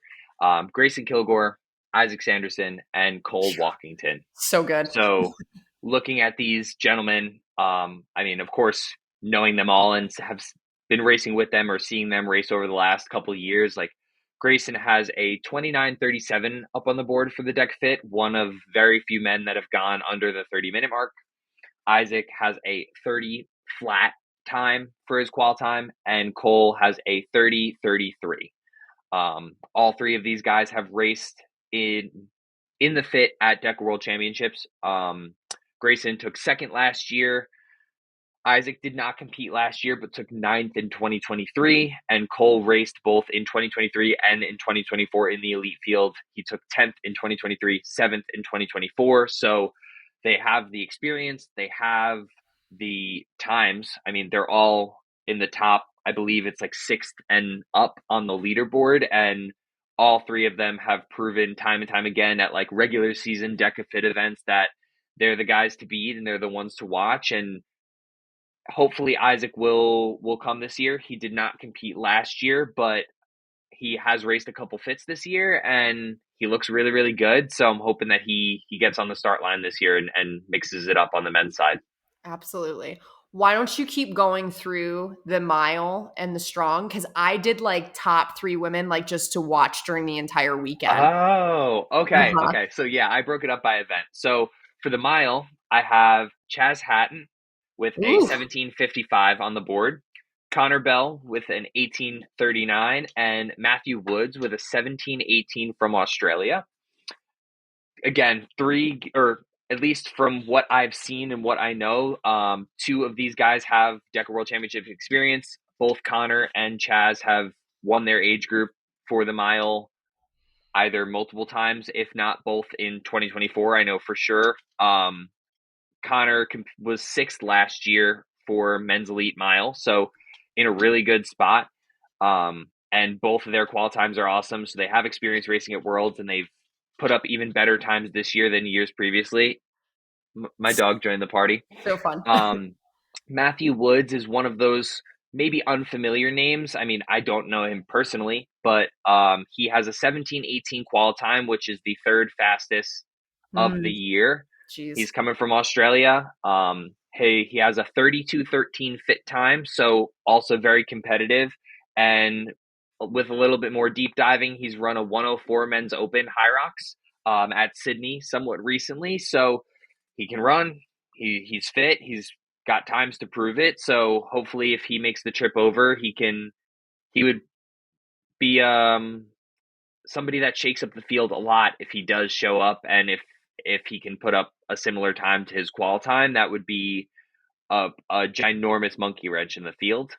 Grayson Kilgore, Isaac Sanderson, and Cole Walkington. So good. So, looking at these gentlemen, I mean, of course, knowing them all and have been racing with them or seeing them race over the last couple of years, like Grayson has a 29:37 up on the board for the DEKA Fit, one of very few men that have gone under the 30-minute mark. Isaac has a 30 flat time for his qual time, and Cole has a 30:33. All three of these guys have raced in the fit at DEKA World Championships. Grayson took second last year. Isaac did not compete last year, but took ninth in 2023. And Cole raced both in 2023 and in 2024 in the elite field. He took 10th in 2023, 7th in 2024. So they have the experience, they have the times. I mean, they're all in the top, I believe it's like sixth and up on the leaderboard. And all three of them have proven time and time again at like regular season DEKA Fit events that they're the guys to beat and they're the ones to watch. And hopefully Isaac will come this year. He did not compete last year, but he has raced a couple fits this year and he looks really, really good. So I'm hoping that he gets on the start line this year and mixes it up on the men's side. Absolutely. Why don't you keep going through the mile and the strong? Because I did like top three women, like just to watch during the entire weekend. Oh, okay. Uh-huh. Okay. So yeah, I broke it up by event. So for the mile, I have Chaz Hatton with a Ooh. 17:55 on the board, Connor Bell with an 18:39, and Matthew Woods with a 17:18 from Australia. Again, three, or at least from what I've seen and what I know, two of these guys have DEKA World Championship experience. Both Connor and Chaz have won their age group for the mile either multiple times, if not both in 2024. I know for sure. Connor was sixth last year for men's elite mile, so in a really good spot. And both of their qual times are awesome. So they have experience racing at Worlds, and they've put up even better times this year than years previously. My dog joined the party. So fun. Um, Matthew Woods is one of those maybe unfamiliar names. I mean, I don't know him personally, but he has a 17:18 qual time, which is the third fastest of the Mm, year. jeez. He's coming from Australia. He has a 32:13 fit time, so also very competitive. And with a little bit more deep diving, he's run a 104 men's open high rocks at Sydney somewhat recently. So he can run. He's fit. He's got times to prove it. So hopefully, if he makes the trip over, he would be somebody that shakes up the field a lot if he does show up, and if he can put up a similar time to his qual time, that would be a ginormous monkey wrench in the field.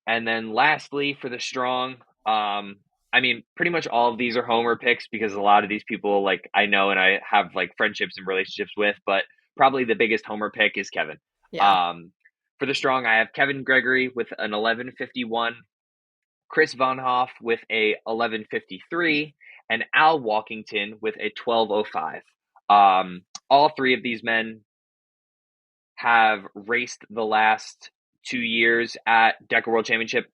And then lastly, for the strong, I mean, pretty much all of these are homer picks because a lot of these people, like I know and I have like friendships and relationships with, but probably the biggest homer pick is Kevin. Yeah. Um, for the strong, I have Kevin Gregory with an 11:51, Chris Von Hoff with a 11:53, and Al Walkington with a 12:05. All three of these men have raced the last 2 years at DEKA World Championship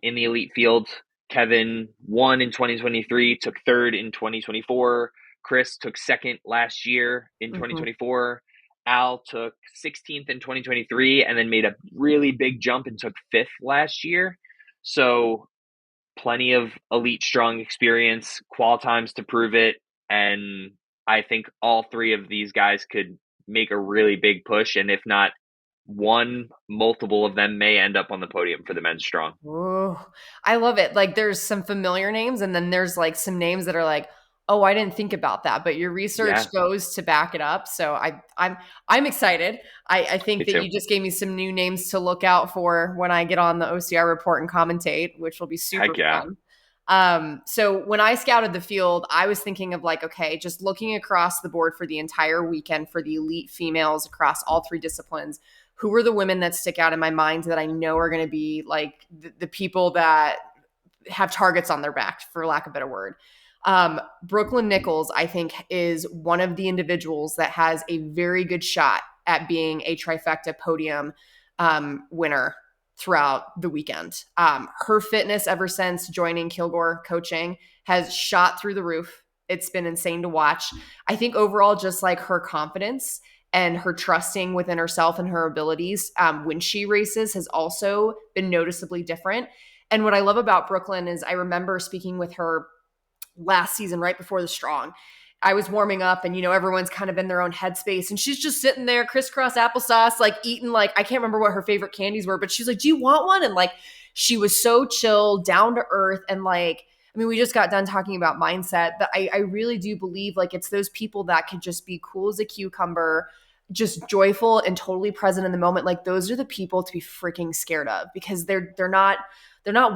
in the elite field. Kevin won in 2023, took third in 2024. Chris took second last year in Hmm. 2024. Al took 16th in 2023 and then made a really big jump and took fifth last year. So plenty of elite strong experience, qual times to prove it, and I think all three of these guys could make a really big push, and if not one, multiple of them may end up on the podium for the men's strong. Ooh, I love it. Like there's some familiar names and then there's like some names that are like, oh, I didn't think about that, but your research Yeah, goes to back it up. So I'm excited. I me think that too. you just gave me some new names to look out for when I get on the OCR report and commentate, which will be super Heck yeah. fun. So when I scouted the field, I was thinking of like, okay, just looking across the board for the entire weekend for the elite females across all three disciplines, who are the women that stick out in my mind that I know are going to be like the people that have targets on their back, for lack of a better word. Brooklyn Nichols, I think, is one of the individuals that has a very good shot at being a trifecta podium winner throughout the weekend. Her fitness ever since joining Kilgore coaching has shot through the roof. It's been insane to watch. I think overall, just like her confidence and her trusting within herself and her abilities when she races has also been noticeably different. And what I love about Brooklyn is I remember speaking with her last season, right before the strong. I was warming up and, everyone's kind of in their own headspace. And she's just sitting there, crisscross applesauce, like eating, like, I can't remember what her favorite candies were, but she's like, do you want one? And like, she was so chill, down to earth. And like, I mean, we just got done talking about mindset, but I really do believe like it's those people that can just be cool as a cucumber, just joyful and totally present in the moment. Like those are the people to be freaking scared of because they're not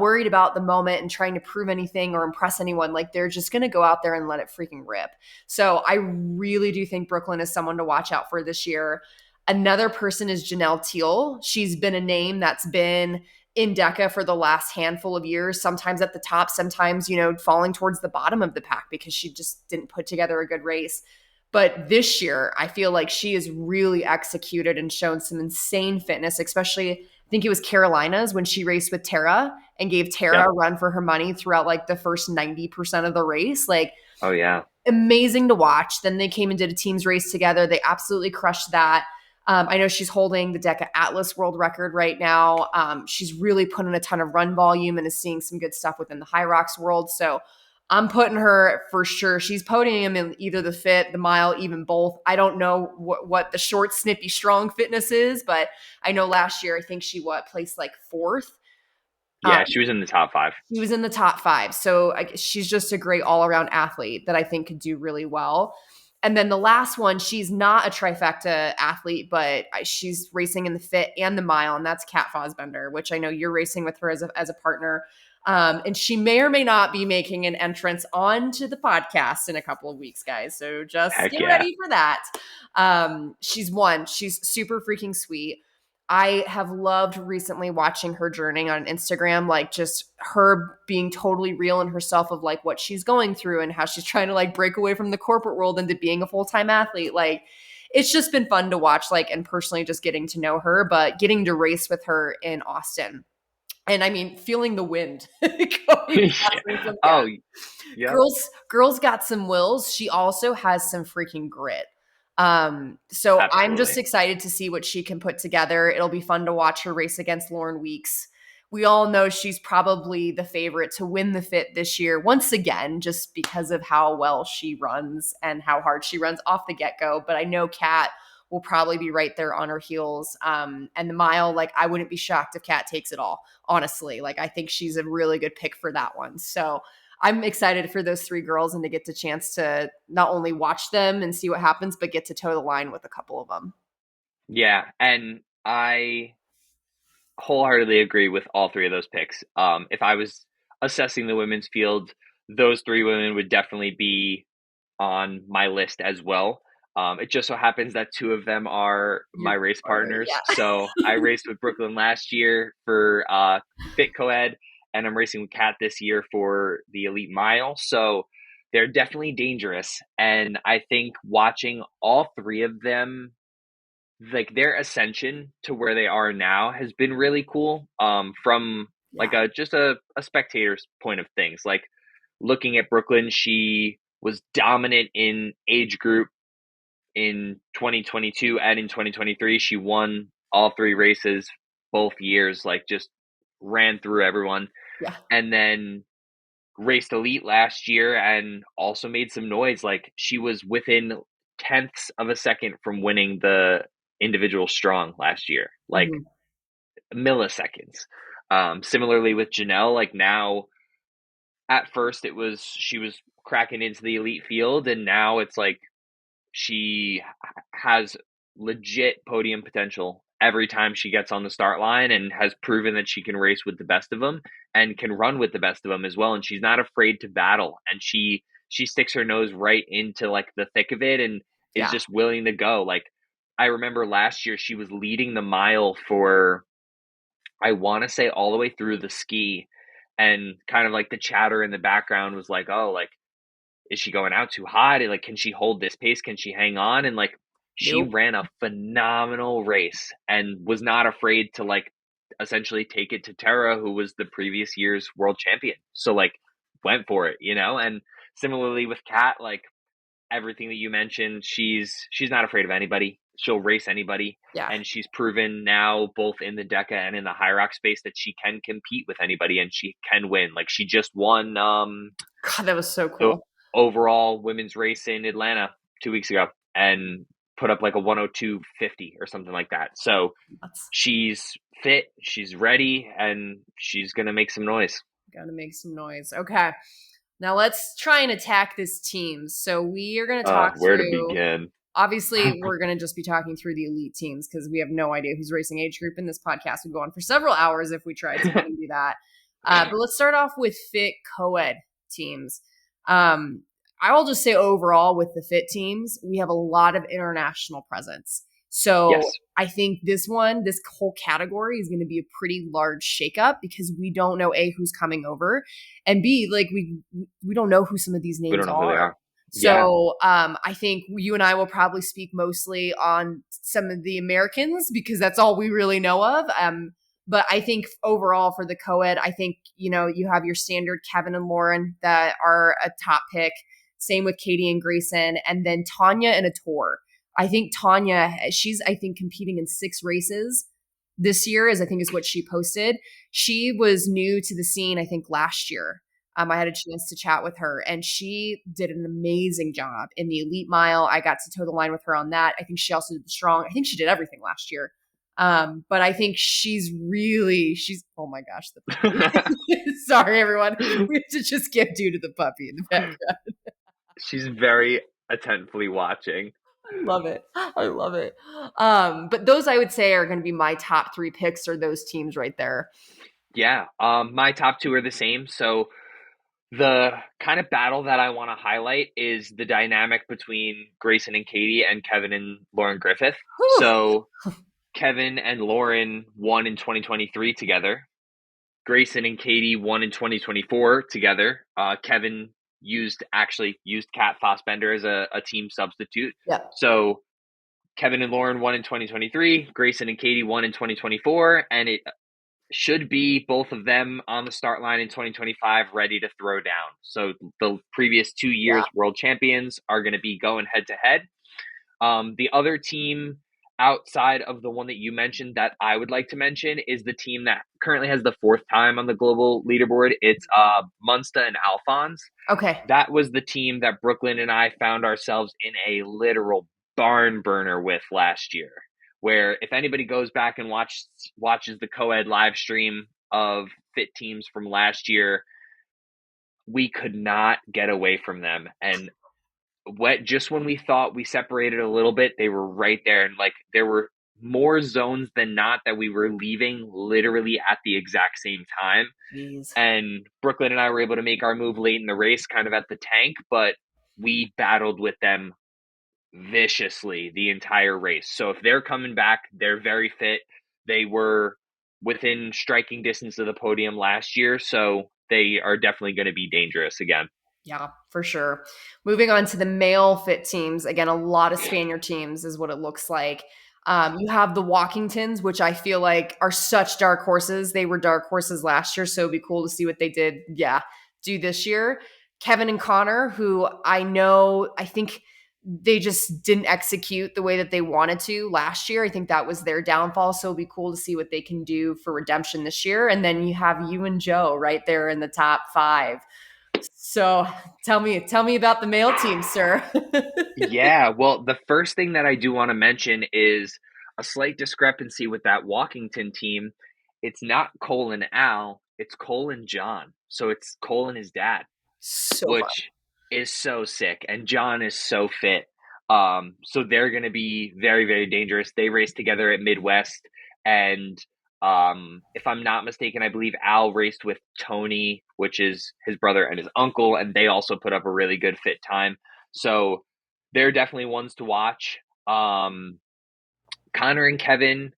worried about the moment and trying to prove anything or impress anyone. Like they're just going to go out there and let it freaking rip. So I really do think Brooklyn is someone to watch out for this year. Another person is Janelle Teal. She's been a name that's been in DEKA for the last handful of years, sometimes at the top, sometimes, falling towards the bottom of the pack because she just didn't put together a good race. But this year, I feel like she has really executed and shown some insane fitness, especially I think it was Carolina's when she raced with Tara and gave Tara Yep. a run for her money throughout like the first 90% of the race. Like, Oh yeah. amazing to watch. Then they came and did a team's race together. They absolutely crushed that. I know she's holding the DEKA Atlas world record right now. She's really put in a ton of run volume and is seeing some good stuff within the High Rocks world. So I'm putting her for sure. She's podium in either the fit, the mile, even both. I don't know what the short, snippy, strong fitness is, but I know last year I think she placed like fourth. Yeah, she was in the top 5. She was in the top 5. So she's just a great all around athlete that I think could do really well. And then the last one, she's not a trifecta athlete, but she's racing in the fit and the mile, and that's Kat Fosbender, which I know you're racing with her as a partner. And she may or may not be making an entrance onto the podcast in a couple of weeks, guys. So just Heck get yeah. ready for that. She's super freaking sweet. I have loved recently watching her journey on Instagram, like just her being totally real in herself of like what she's going through and how she's trying to like break away from the corporate world into being a full-time athlete. Like it's just been fun to watch, like, and personally just getting to know her, but getting to race with her in Austin. And I mean, feeling the wind going past me from Oh, yep. girls got some wills. She also has some freaking grit. So I'm just Absolutely. excited to see what she can put together. It'll be fun to watch her race against Lauren Weeks. We all know she's probably the favorite to win the fit this year once again, just because of how well she runs and how hard she runs off the get-go. But I know Kat will probably be right there on her heels. And the mile, like, I wouldn't be shocked if Kat takes it all, honestly. Like, I think she's a really good pick for that one. So I'm excited for those 3 girls and to get the chance to not only watch them and see what happens, but get to toe the line with a couple of them. Yeah, and I wholeheartedly agree with all 3 of those picks. If I was assessing the women's field, those 3 women would definitely be on my list as well. It just so happens that 2 of them are Your my race partner, partners. yeah. So I raced with Brooklyn last year for Fit Coed, and I'm racing with Kat this year for the Elite Mile. So they're definitely dangerous. And I think watching all 3 of them, like their ascension to where they are now, has been really cool. From like Yeah. a spectator's point of things. Like looking at Brooklyn, she was dominant in age group in 2022 and in 2023. She won all 3 races both years, like just ran through everyone. Yeah. And then raced elite last year and also made some noise. Like she was within tenths of a second from winning the individual strong last year, like Mhm. milliseconds. Similarly with Janelle, like now at first she was cracking into the elite field, and now it's like she has legit podium potential every time she gets on the start line, and has proven that she can race with the best of them and can run with the best of them as well. And she's not afraid to battle, and she sticks her nose right into like the thick of it and is Yeah. just willing to go. Like I remember last year she was leading the mile for, I want to say, all the way through the ski, and kind of like the chatter in the background was like, oh, like is she going out too hot? Like, can she hold this pace? Can she hang on? And like, she Nope. ran a phenomenal race and was not afraid to like essentially take it to Tara, who was the previous year's world champion. So like, went for it, you know. And similarly with Kat, like everything that you mentioned, she's not afraid of anybody. She'll race anybody. Yeah. And she's proven now, both in the DEKA and in the High Rock space, that she can compete with anybody and she can win. Like she just won God, that was so the cool. overall women's race in Atlanta 2 weeks ago and put up like a 102.50 or something like that. So That's she's fit, she's ready, and she's going to make some noise. gotta make some noise. Okay. Now let's try and attack this team. So we are going to talk Where to through, begin? obviously, we're going to just be talking through the elite teams because we have no idea who's racing age group, and this podcast would go on for several hours if we tried to even do that. But let's start off with fit co-ed teams. I will just say overall with the fit teams, we have a lot of international presence. So Yes, I think this one, this whole category is going to be a pretty large shakeup because we don't know A, who's coming over, and B, like we don't know who some of these we names don't know who they are. are. Yeah. So I think you and I will probably speak mostly on some of the Americans because that's all we really know of. But I think overall for the co-ed, I think, you have your standard Kevin and Lauren that are a top pick. Same with Katie and Grayson, and then Tanya and Ator. I think Tanya, she's, I think, competing in 6 races this year, I think is what she posted. She was new to the scene, I think, last year. I had a chance to chat with her, and she did an amazing job in the elite mile. I got to toe the line with her on that. I think she also did the strong. I think she did everything last year. But I think she's, oh my gosh, the puppy. Sorry, everyone. We have to just give due to the puppy in the background. She's very attentively watching. I love it. I love it. But those I would say are going to be my top 3 picks are those teams right there. Yeah. My top two are the same. So the kind of battle that I want to highlight is the dynamic between Grayson and Katie and Kevin and Lauren Griffith. Whew. So Kevin and Lauren won in 2023 together. Grayson and Katie won in 2024 together. Kevin used Kat Fossbender as a team substitute. Yeah. So Kevin and Lauren won in 2023. Grayson and Katie won in 2024, and it should be both of them on the start line in 2025, ready to throw down. So the previous 2 years Yeah. world champions are going to be going head to head. The other team outside of the one that you mentioned that I would like to mention is the team that currently has the 4th time on the global leaderboard. It's Munsta and Alphonse. Okay. That was the team that Brooklyn and I found ourselves in a literal barn burner with last year. Where if anybody goes back and watches the co-ed live stream of fit teams from last year, we could not get away from them. And just when we thought we separated a little bit, they were right there. And like there were more zones than not that we were leaving literally at the exact same time. Jeez. And Brooklyn and I were able to make our move late in the race, kind of at the tank, but we battled with them viciously the entire race. So if they're coming back, they're very fit. They were within striking distance of the podium last year, so they are definitely going to be dangerous again. Yeah, for sure. Moving on to the male fit teams. Again, a lot of Spaniard teams is what it looks like. You have the Walkingtons, which I feel like are such dark horses. They were dark horses last year, so it'd be cool to see what they did. Yeah, do this year. Kevin and Connor, who I think they just didn't execute the way that they wanted to last year. I think that was their downfall. So it'll be cool to see what they can do for redemption this year. And then you have you and Joe right there in the top 5. So tell me about the male team, sir. Yeah, well, the first thing that I do want to mention is a slight discrepancy with that Walkington team. It's not Cole and Al, it's Cole and John. So it's Cole and his dad, So fun. which is so sick. And John is so fit. So they're going to be very, very dangerous. They race together at Midwest. And if I'm not mistaken, I believe Al raced with Tony, which is his brother and his uncle. And they also put up a really good fit time. So they're definitely ones to watch. Connor and Kevin,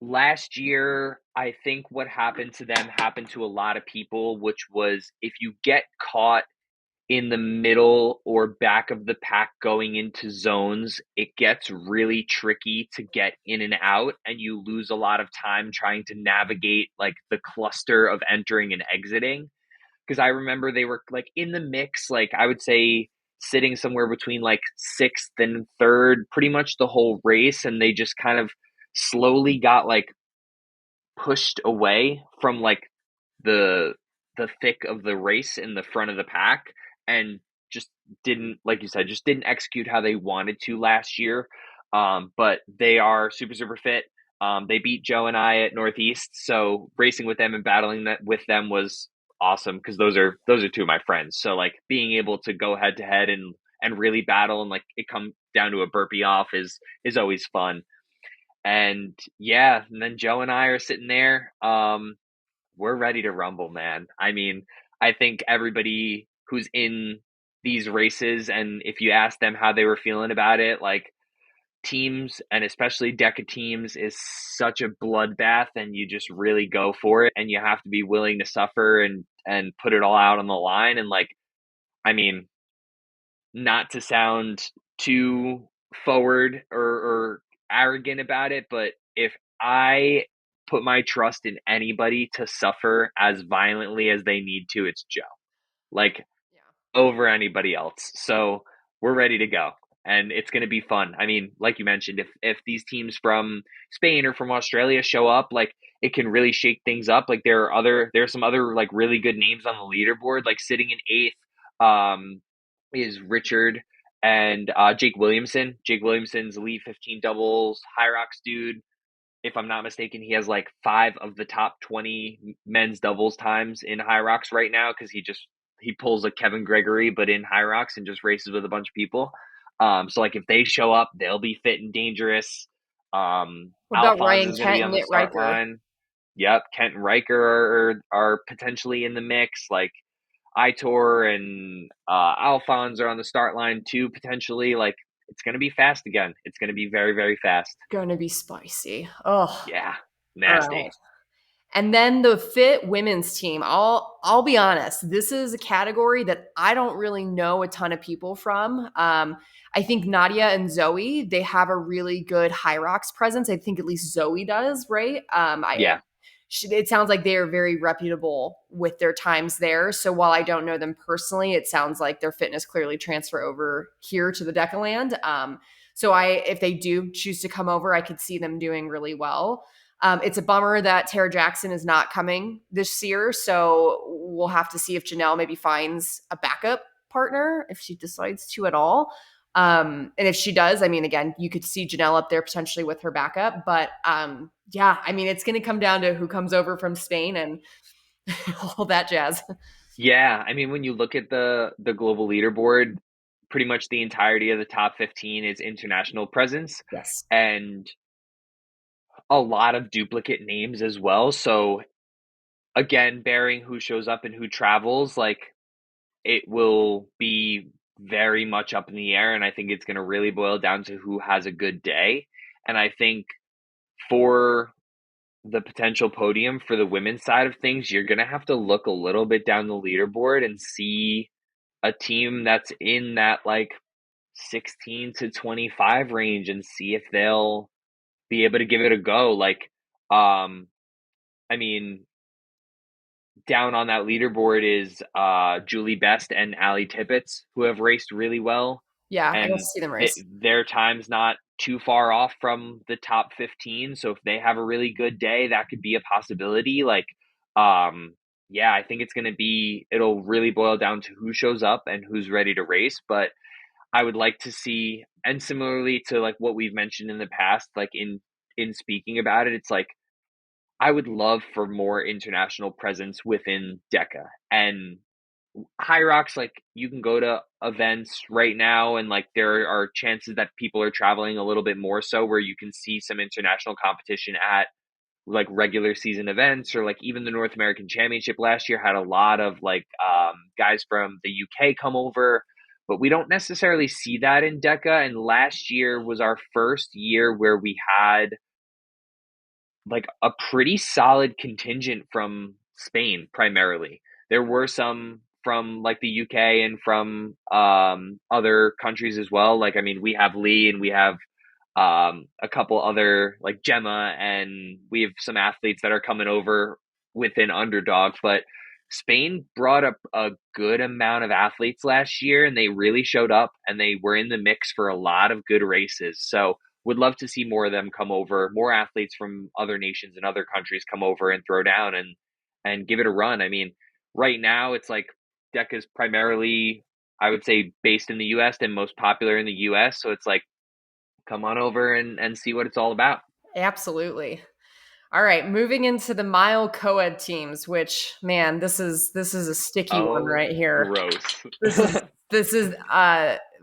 last year, I think what happened to them happened to a lot of people, which was if you get caught in the middle or back of the pack going into zones, it gets really tricky to get in and out, and you lose a lot of time trying to navigate like the cluster of entering and exiting. Because I remember they were like in the mix, like I would say sitting somewhere between like 6th and 3rd pretty much the whole race, and they just kind of slowly got like pushed away from like the the thick of the race in the front of the pack, and just didn't, like you said, just didn't execute how they wanted to last year. But they are super super fit. They beat Joe and I at Northeast, so racing with them and battling that with them was awesome because those are two of my friends. So like being able to go head to head and really battle and like it come down to a burpee off is always fun. And yeah, and then Joe and I are sitting there. We're ready to rumble, man. I mean, I think everybody who's in these races, and if you ask them how they were feeling about it, like teams and especially DEKA teams is such a bloodbath, and you just really go for it, and you have to be willing to suffer and put it all out on the line. And like, I mean, not to sound too forward or arrogant about it, but if I put my trust in anybody to suffer as violently as they need to, it's Joe. Like, Yeah. over anybody else. So we're ready to go. And it's going to be fun. I mean, like you mentioned, if these teams from Spain or from Australia show up, like, it can really shake things up. Like, there's some other like really good names on the leaderboard. Like, sitting in eighth is Richard and Jake Williamson. Jake Williamson's Elite 15 doubles, High Rocks dude. If I'm not mistaken, he has like 5 of the top 20 men's doubles times in High Rocks right now, because he pulls a Kevin Gregory but in High Rocks and just races with a bunch of people. So like, if they show up, they'll be fit and dangerous. What about Alphonse Ryan is going to Kent be and on the Nick start Riker? line. Yep, Kent and Riker are potentially in the mix. Like, Itor and Alphonse are on the start line too, potentially. Like, it's going to be fast again. It's going to be very, very fast. Gonna be spicy. Oh, Yeah, all nasty. right. And then the fit women's team. I'll be honest. This is a category that I don't really know a ton of people from. I think Nadia and Zoe, they have a really good High Rocks presence. I think at least Zoe does, right? Yeah, It sounds like they are very reputable with their times there. So while I don't know them personally, it sounds like their fitness clearly transfer over here to the Decaland. So if they do choose to come over, I could see them doing really well. It's a bummer that Tara Jackson is not coming this year. So we'll have to see if Janelle maybe finds a backup partner if she decides to at all. And if she does, I mean, again, you could see Janelle up there potentially with her backup. But yeah, I mean, it's going to come down to who comes over from Spain and all that jazz. yeah. I mean, when you look at the global leaderboard, pretty much the entirety of the top 15 is international presence, Yes. and a lot of duplicate names as well. So again, bearing who shows up and who travels, like, it will be very much up in the air, and I think it's going to really boil down to who has a good day. And I think for the potential podium for the women's side of things, you're going to have to look a little bit down the leaderboard and see a team that's in that like 16 to 25 range and see if they'll be able to give it a go. Like, I mean, down on that leaderboard is Julie Best and Allie Tippett, who have raced really well, Yeah, I got to and see them race. their time's not too far off from the top 15. So if they have a really good day, that could be a possibility. Like, yeah, I think it'll really boil down to who shows up and who's ready to race. But I would like to see, and similarly to like what we've mentioned in the past, like in speaking about it, it's like, I would love for more international presence within DEKA. And High Rocks, like, you can go to events right now, and like, there are chances that people are traveling a little bit more, so where you can see some international competition at like regular season events, or like even the North American Championship last year had a lot of like guys from the UK come over. But we don't necessarily see that in DEKA. And last year was our first year where we had like a pretty solid contingent from Spain primarily. There were some from like the UK and from other countries as well. Like, I mean, we have Lee and we have a couple other like Gemma, and we have some athletes that are coming over within Underdog. But Spain brought up a good amount of athletes last year, and they really showed up, and they were in the mix for a lot of good races. So would love to see more of them come over, more athletes from other nations and other countries come over and throw down and give it a run. I mean, right now it's like DECA is primarily, I would say, based in the US and most popular in the US. So it's like, come on over and see what it's all about. Absolutely. All right, moving into the mile co-ed teams, which man, this is a sticky one Oh, right here. gross. This is this is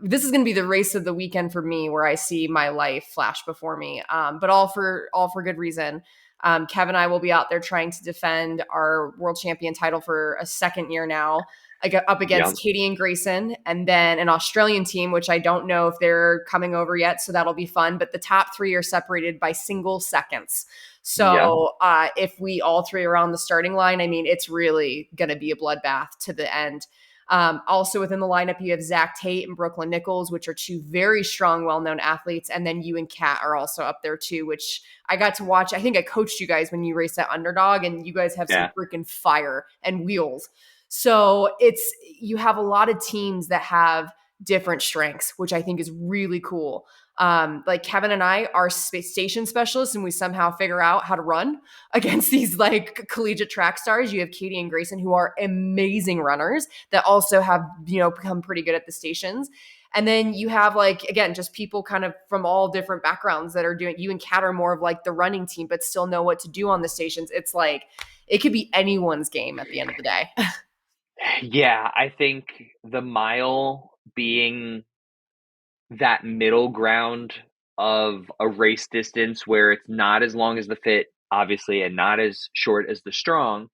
this is going to be the race of the weekend for me, where I see my life flash before me. But all for good reason. Kev and I will be out there trying to defend our world champion title for a second year now. up Yep. against Katie and Grayson, and then an Australian team, which I don't know if they're coming over yet, so that'll be fun. But the top three are separated by single seconds. Yep. So if we all three are on the starting line, I mean, it's really going to be a bloodbath to the end. Also within the lineup, you have Zach Tate and Brooklyn Nichols, which are two very strong, well-known athletes. And then you and Kat are also up there too, which I got to watch. I think I coached you guys when you raced that Underdog, and you guys have some Yeah. freaking fire and wheels. So you have a lot of teams that have different strengths, which I think is really cool. Like Kevin and I are station specialists, and we somehow figure out how to run against these like collegiate track stars. You have Katie and Grayson, who are amazing runners that also have, become pretty good at the stations. And then you have like, again, just people kind of from all different backgrounds that are doing, you and Kat are more of like the running team, but still know what to do on the stations. It's like, it could be anyone's game at the end of the day. Yeah, I think the mile being that middle ground of a race distance where it's not as long as the fit, obviously, and not as short as the strong,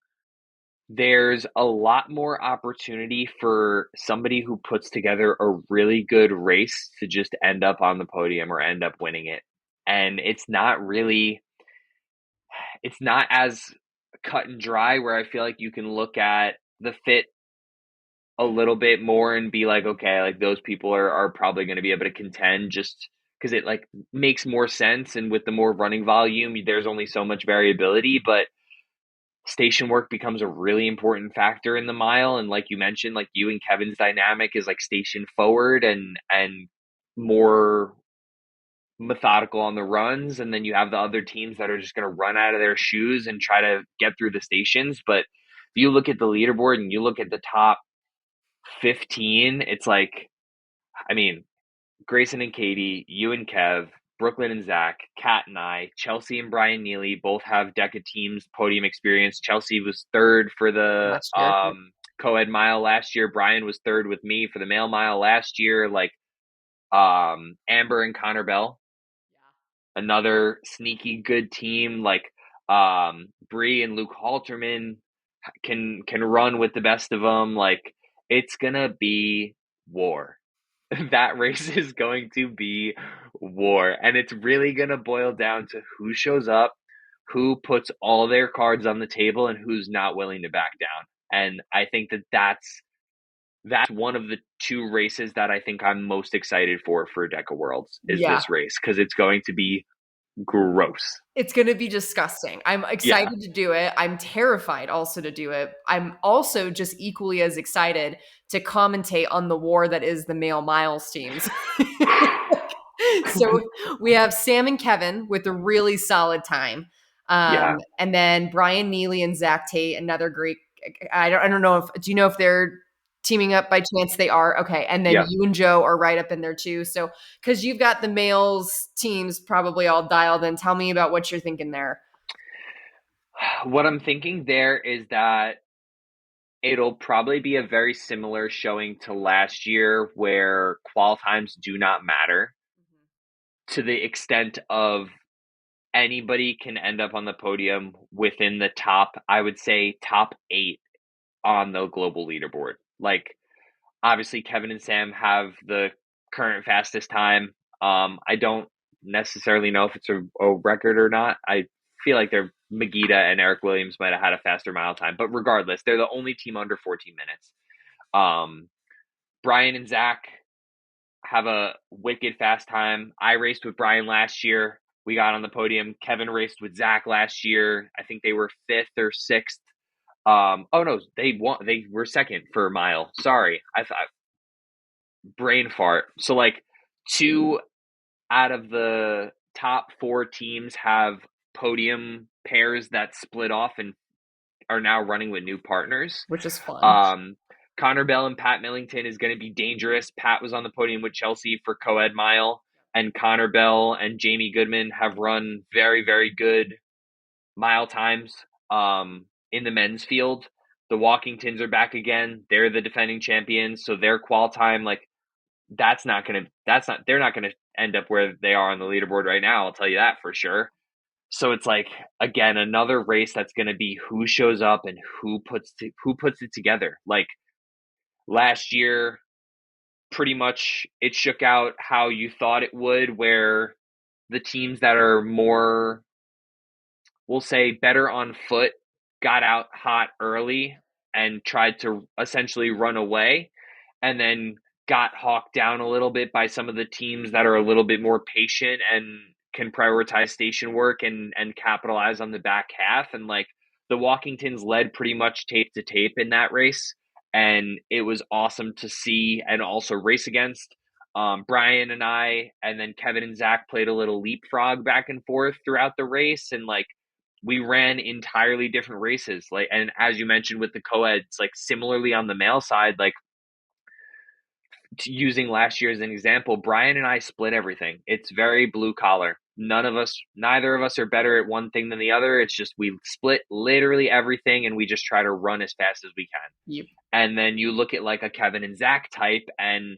there's a lot more opportunity for somebody who puts together a really good race to just end up on the podium or end up winning it. And it's not as cut and dry where I feel like you can look at the fit a little bit more and be like, okay, like those people are probably going to be able to contend just because it like makes more sense. And with the more running volume, there's only so much variability, but station work becomes a really important factor in the mile. And like you mentioned, like you and Kevin's dynamic is like station forward and more methodical on the runs. And then you have the other teams that are just going to run out of their shoes and try to get through the stations. But if you look at the leaderboard and you look at the top 15, it's like, I mean, Grayson and Katie, you and Kev, Brooklyn and Zach, Kat and I, Chelsea and Brian Neely both have DEKA teams podium experience. Chelsea was third for the Last year. co-ed mile last year. Brian was third with me for the male mile last year. Like Amber and Connor Bell, another sneaky good team. Like Bree and Luke Halterman can run with the best of them. Like it's gonna be war. That race is going to be war. And it's really going to boil down to who shows up, who puts all their cards on the table, and who's not willing to back down. And I think that's one of the two races that I think I'm most excited for DEKA Worlds is Yeah. this race because it's going to be gross. It's going to be disgusting. I'm Yeah. excited to do it. I'm terrified also to do it. I'm also just equally as excited to commentate on the war that is the male miles teams. So we have Sam and Kevin with a really solid time. Yeah. And then Brian Neely and Zach Tate, another Greek. I don't know if, do you know if they're teaming up by chance? They are. Okay. And then Yeah. you and Joe are right up in there too. So, because you've got the males teams probably all dialed in. Tell me about what you're thinking there. What I'm thinking there is that it'll probably be a very similar showing to last year where qual times do not matter to the extent of anybody can end up on the podium within the top, I would say top 8 on the global leaderboard. Like obviously Kevin and Sam have the current fastest time. I don't necessarily know if it's a record or not. I feel like they're Magida and Eric Williams might have had a faster mile time, but regardless, they're the only team under 14 minutes. Um, Brian and Zach have a wicked fast time. I raced with Brian last year. We got on the podium. Kevin raced with Zach last year. I think they were fifth or sixth. Oh no, they won. They were second for a mile. Sorry, I thought brain fart. So like two out of the top 4 teams have podium pairs that split off and are now running with new partners. Which is fun. Um, Connor Bell and Pat Millington is going to be dangerous. Pat was on the podium with Chelsea for co-ed mile, and Connor Bell and Jamie Goodman have run very, very good mile times in the men's field. The Walkingtons are back again. They're the defending champions, so their qual time, like they're not gonna end up where they are on the leaderboard right now. I'll tell you that for sure. So it's like again another race that's going to be who shows up and who puts it together. Like Last year, pretty much it shook out how you thought it would, where the teams that are more, we'll say, better on foot got out hot early and tried to essentially run away, and then got hawked down a little bit by some of the teams that are a little bit more patient and can prioritize station work and capitalize on the back half. And like the Walkingtons led pretty much tape to tape in that race, and it was awesome to see and also race against. Brian and I, and then Kevin and Zach played a little leapfrog back and forth throughout the race, and like we ran entirely different races. Like, and as you mentioned with the co-eds, like similarly on the male side, like using last year as an example, Brian and I split everything. It's very blue collar. Neither of us are better at one thing than the other. It's just we split literally everything and we just try to run as fast as we can. Yep. And then you look at like a Kevin and Zach type, and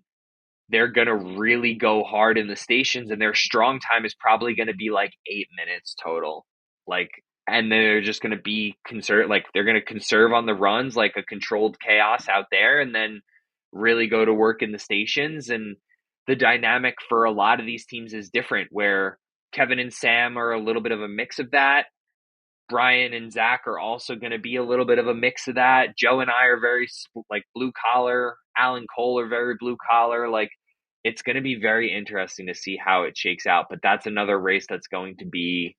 they're going to really go hard in the stations, and their strong time is probably going to be like 8 minutes total. Like, and they're just going to be conserve, like they're going to conserve on the runs, like a controlled chaos out there, and then really go to work in the stations. And the dynamic for a lot of these teams is different, where Kevin and Sam are a little bit of a mix of that. Brian and Zach are also going to be a little bit of a mix of that. Joe and I are very like blue collar. Alan Cole are very blue collar. Like, it's going to be very interesting to see how it shakes out. But that's another race that's going to be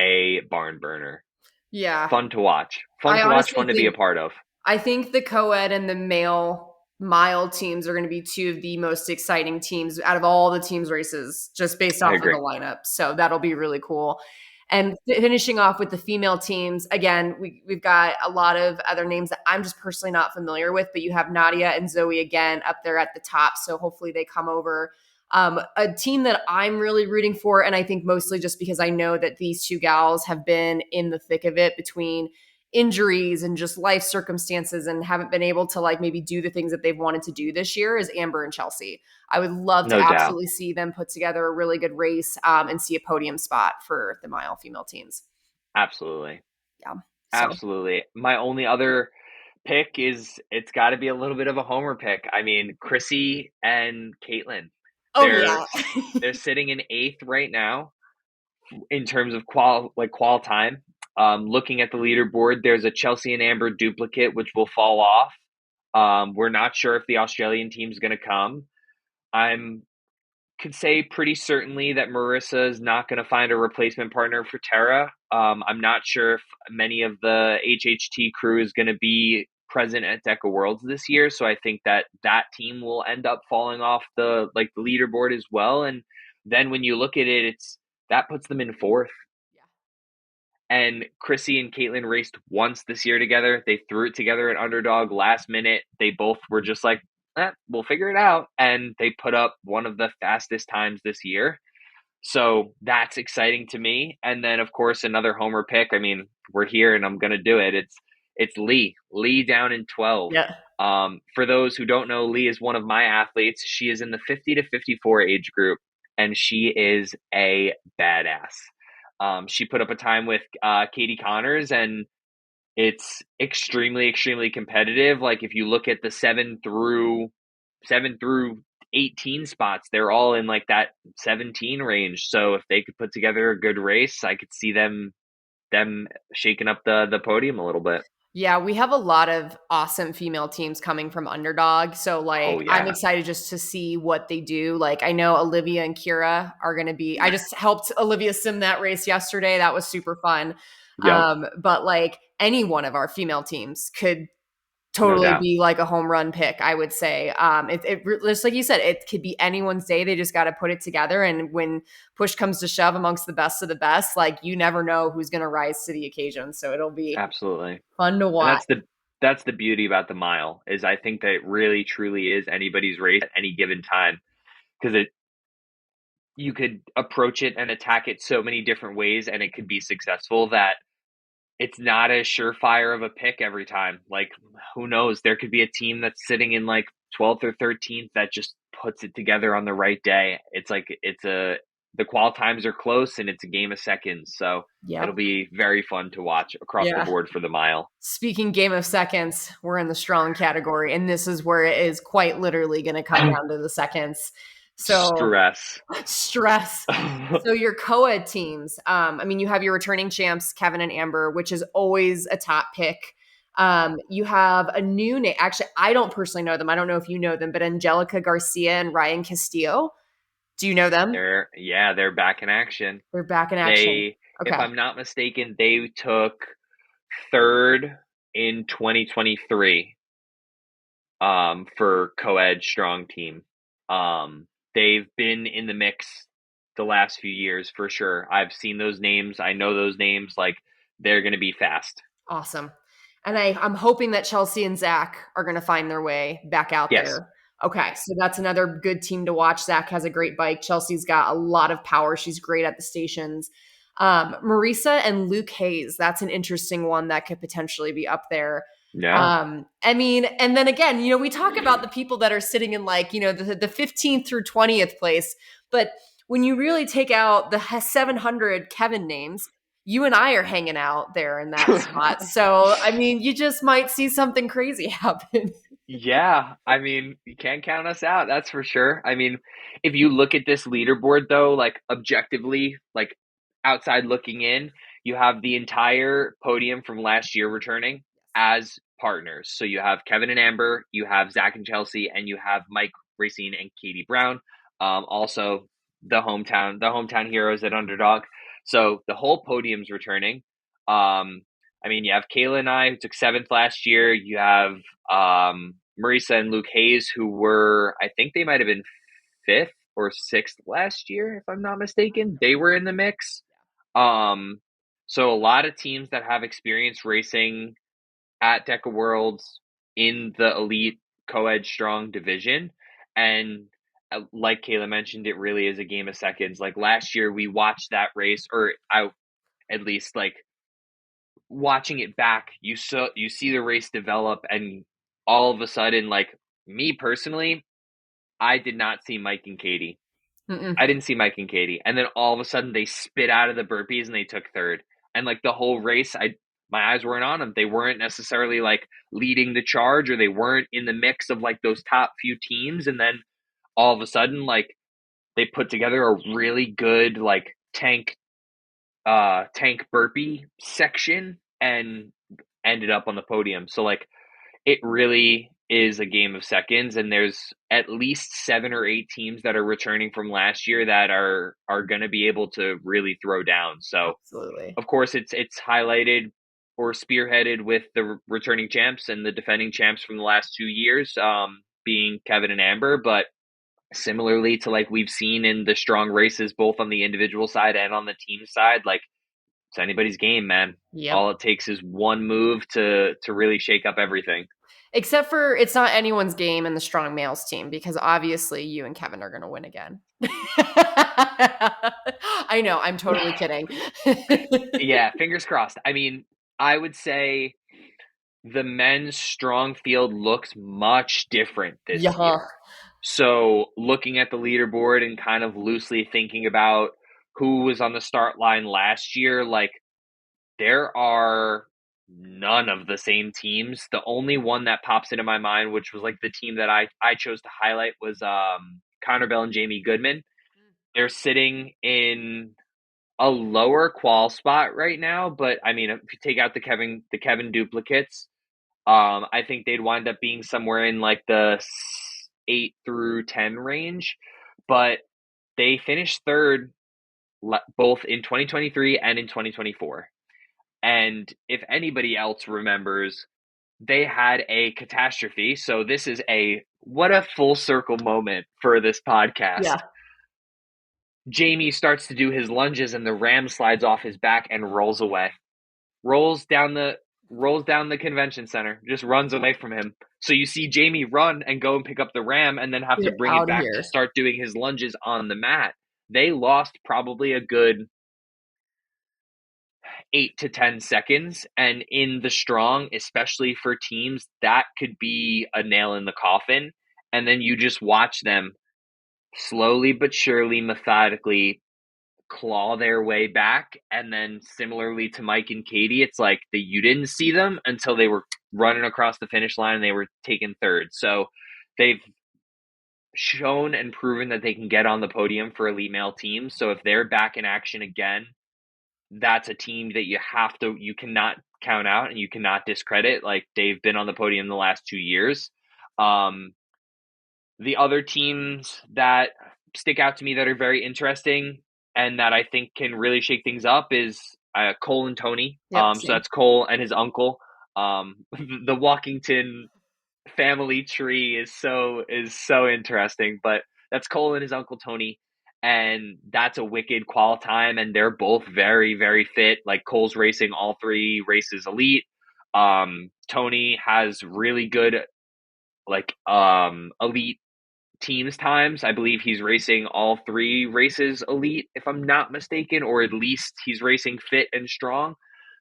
a barn burner. Yeah. Fun to watch. Fun I to watch. honestly Fun to be a think part of. I think the co-ed and the male mile teams are going to be two of the most exciting teams out of all the teams races, just based I off of the agree. lineup. So that'll be really cool. And finishing off with the female teams, again, we've got a lot of other names that I'm just personally not familiar with, but you have Nadia and Zoe again up there at the top. So hopefully they come over. A team that I'm really rooting for, and I think mostly just because I know that these two gals have been in the thick of it between injuries and just life circumstances and haven't been able to like maybe do the things that they've wanted to do this year, is Amber and Chelsea. I would love No to doubt. absolutely see them put together a really good race and see a podium spot for the mile female teams. Absolutely. Yeah. So, Absolutely. My only other pick is it's got to be a little bit of a homer pick. I mean, Chrissy and Caitlin, oh they're yeah. they're sitting in eighth right now in terms of qual time. Looking at the leaderboard, there's a Chelsea and Amber duplicate which will fall off. We're not sure if the Australian team's going to come. I'm could say pretty certainly that Marissa is not going to find a replacement partner for Tara. I'm not sure if many of the HHT crew is going to be present at DEKA Worlds this year, so I think that that team will end up falling off the leaderboard as well. And then when you look at it, it's that puts them in fourth. Yeah. And Chrissy and Caitlin raced once this year together. They threw it together at Underdog last minute. They both were just like, we'll figure it out. And they put up one of the fastest times this year. So that's exciting to me. And then, of course, another homer pick. I mean, we're here and I'm going to do it. It's Lee. Lee down in 12. Yeah. For those who don't know, Lee is one of my athletes. She is in the 50 to 54 age group, and she is a badass. She put up a time with Katie Connors, and it's extremely, extremely competitive. Like if you look at the seven through 18 spots, they're all in like that 17 range. So if they could put together a good race, I could see them shaking up the podium a little bit. Yeah, we have a lot of awesome female teams coming from Underdog. So Oh like I'm yeah. excited just to see what they do. Like I know Olivia and Kira are going to be I just helped Olivia sim that race yesterday. That was super fun. Yep. But like any one of our female teams could No totally doubt. be like a home run pick, I would say. Just like you said, it could be anyone's day. They just got to put it together. And when push comes to shove amongst the best of the best, like you never know who's going to rise to the occasion. So it'll be Absolutely. fun to And watch. that's the beauty about the mile is I think that it really truly is anybody's race at any given time, because it you could approach it and attack it so many different ways and it could be successful that it's not as surefire of a pick every time. Like, who knows? There could be a team that's sitting in like 12th or 13th that just puts it together on the right day. It's like the qual times are close and it's a game of seconds. So it'll Yep. be very fun to watch across the Yeah. board for the mile. Speaking game of seconds, we're in the strong category, and this is where it is quite literally going to come down to the seconds. So Stress. stress. So your co-ed teams, I mean, you have your returning champs, Kevin and Amber, which is always a top pick. You have a new name. Actually, I don't personally know them. I don't know if you know them, but Angelica Garcia and Ryan Castillo. Do you know them? They're back in action. They're back in action. They, if Okay. I'm not mistaken, they took third in 2023 for co-ed strong team. They've been in the mix the last few years for sure. I've seen those names. I know those names. Like they're going to be fast. Awesome. And I'm hoping that Chelsea and Zach are going to find their way back out Yes. there. Okay, so that's another good team to watch. Zach has a great bike. Chelsea's got a lot of power. She's great at the stations. Marisa and Luke Hayes, that's an interesting one that could potentially be up there. Yeah. I mean, and then again, we talk about the people that are sitting in like, the 15th through 20th place, but when you really take out the 700 Kevin names, you and I are hanging out there in that spot. So, I mean, you just might see something crazy happen. Yeah, I mean, you can't count us out, that's for sure. I mean, if you look at this leaderboard though, like objectively, like outside looking in, you have the entire podium from last year returning as partners. So you have Kevin and Amber, you have Zach and Chelsea, and you have Mike Racine and Katie Brown. Also the hometown heroes at Underdog. So the whole podium's returning. I mean, you have Kayla and I who took seventh last year. You have Marisa and Luke Hayes, who were, I think they might have been fifth or sixth last year, if I'm not mistaken. They were in the mix. Um, so a lot of teams that have experience racing at DEKA Worlds in the elite co-ed strong division. And like Kayla mentioned, it really is a game of seconds. Like last year, we watched that race, or I at least like watching it back, you see the race develop, and all of a sudden, like me personally, I did not see Mike and Katie. Mm-mm. I didn't see Mike and Katie, and then all of a sudden they spit out of the burpees and they took third. And like the whole race, my eyes weren't on them. They weren't necessarily like leading the charge, or they weren't in the mix of like those top few teams. And then all of a sudden, like they put together a really good like tank burpee section and ended up on the podium. So like it really is a game of seconds, and there's at least 7 or 8 teams that are returning from last year that are going to be able to really throw down. So Absolutely. of course it's highlighted or spearheaded with the returning champs and the defending champs from the last 2 years, being Kevin and Amber, but similarly to like we've seen in the strong races both on the individual side and on the team side, like it's anybody's game, man. Yep. All it takes is one move to really shake up everything. Except for it's not anyone's game in the strong males team because obviously you and Kevin are going to win again. I know, I'm totally kidding. Yeah, fingers crossed. I mean, I would say the men's strong field looks much different this Yeah. year. So, looking at the leaderboard and kind of loosely thinking about who was on the start line last year, like there are none of the same teams. The only one that pops into my mind, which was like the team that I chose to highlight, was Connor Bell and Jamie Goodman. They're sitting in a lower qual spot right now, but I mean, if you take out the Kevin duplicates, I think they'd wind up being somewhere in like the 8 through 10 range. But they finished third both in 2023 and in 2024. And if anybody else remembers, they had a catastrophe. So this is what a full circle moment for this podcast. Yeah. Jamie starts to do his lunges and the ram slides off his back and rolls away. Rolls down the convention center, just runs away from him. So you see Jamie run and go and pick up the ram and then have to Get bring it out of back to here. start doing his lunges on the mat. They lost probably a good 8 to 10 seconds. And in the strong, especially for teams, that could be a nail in the coffin. And then you just watch them slowly but surely, methodically claw their way back. And then similarly to Mike and Katie, it's like that you didn't see them until they were running across the finish line and they were taken third. So they've shown and proven that they can get on the podium for elite male teams. So if they're back in action again, that's a team that you cannot count out and you cannot discredit. Like, they've been on the podium the last 2 years. Um, the other teams that stick out to me that are very interesting and that I think can really shake things up is Cole and Tony. Yep, So same. that's Cole and his uncle. The Walkington family tree is so interesting, but that's Cole and his uncle Tony, and that's a wicked qual time, and they're both very, very fit. Like, Cole's racing all three races elite. Tony has really good elite teams times. I believe he's racing all three races elite, if I'm not mistaken, or at least he's racing fit and strong.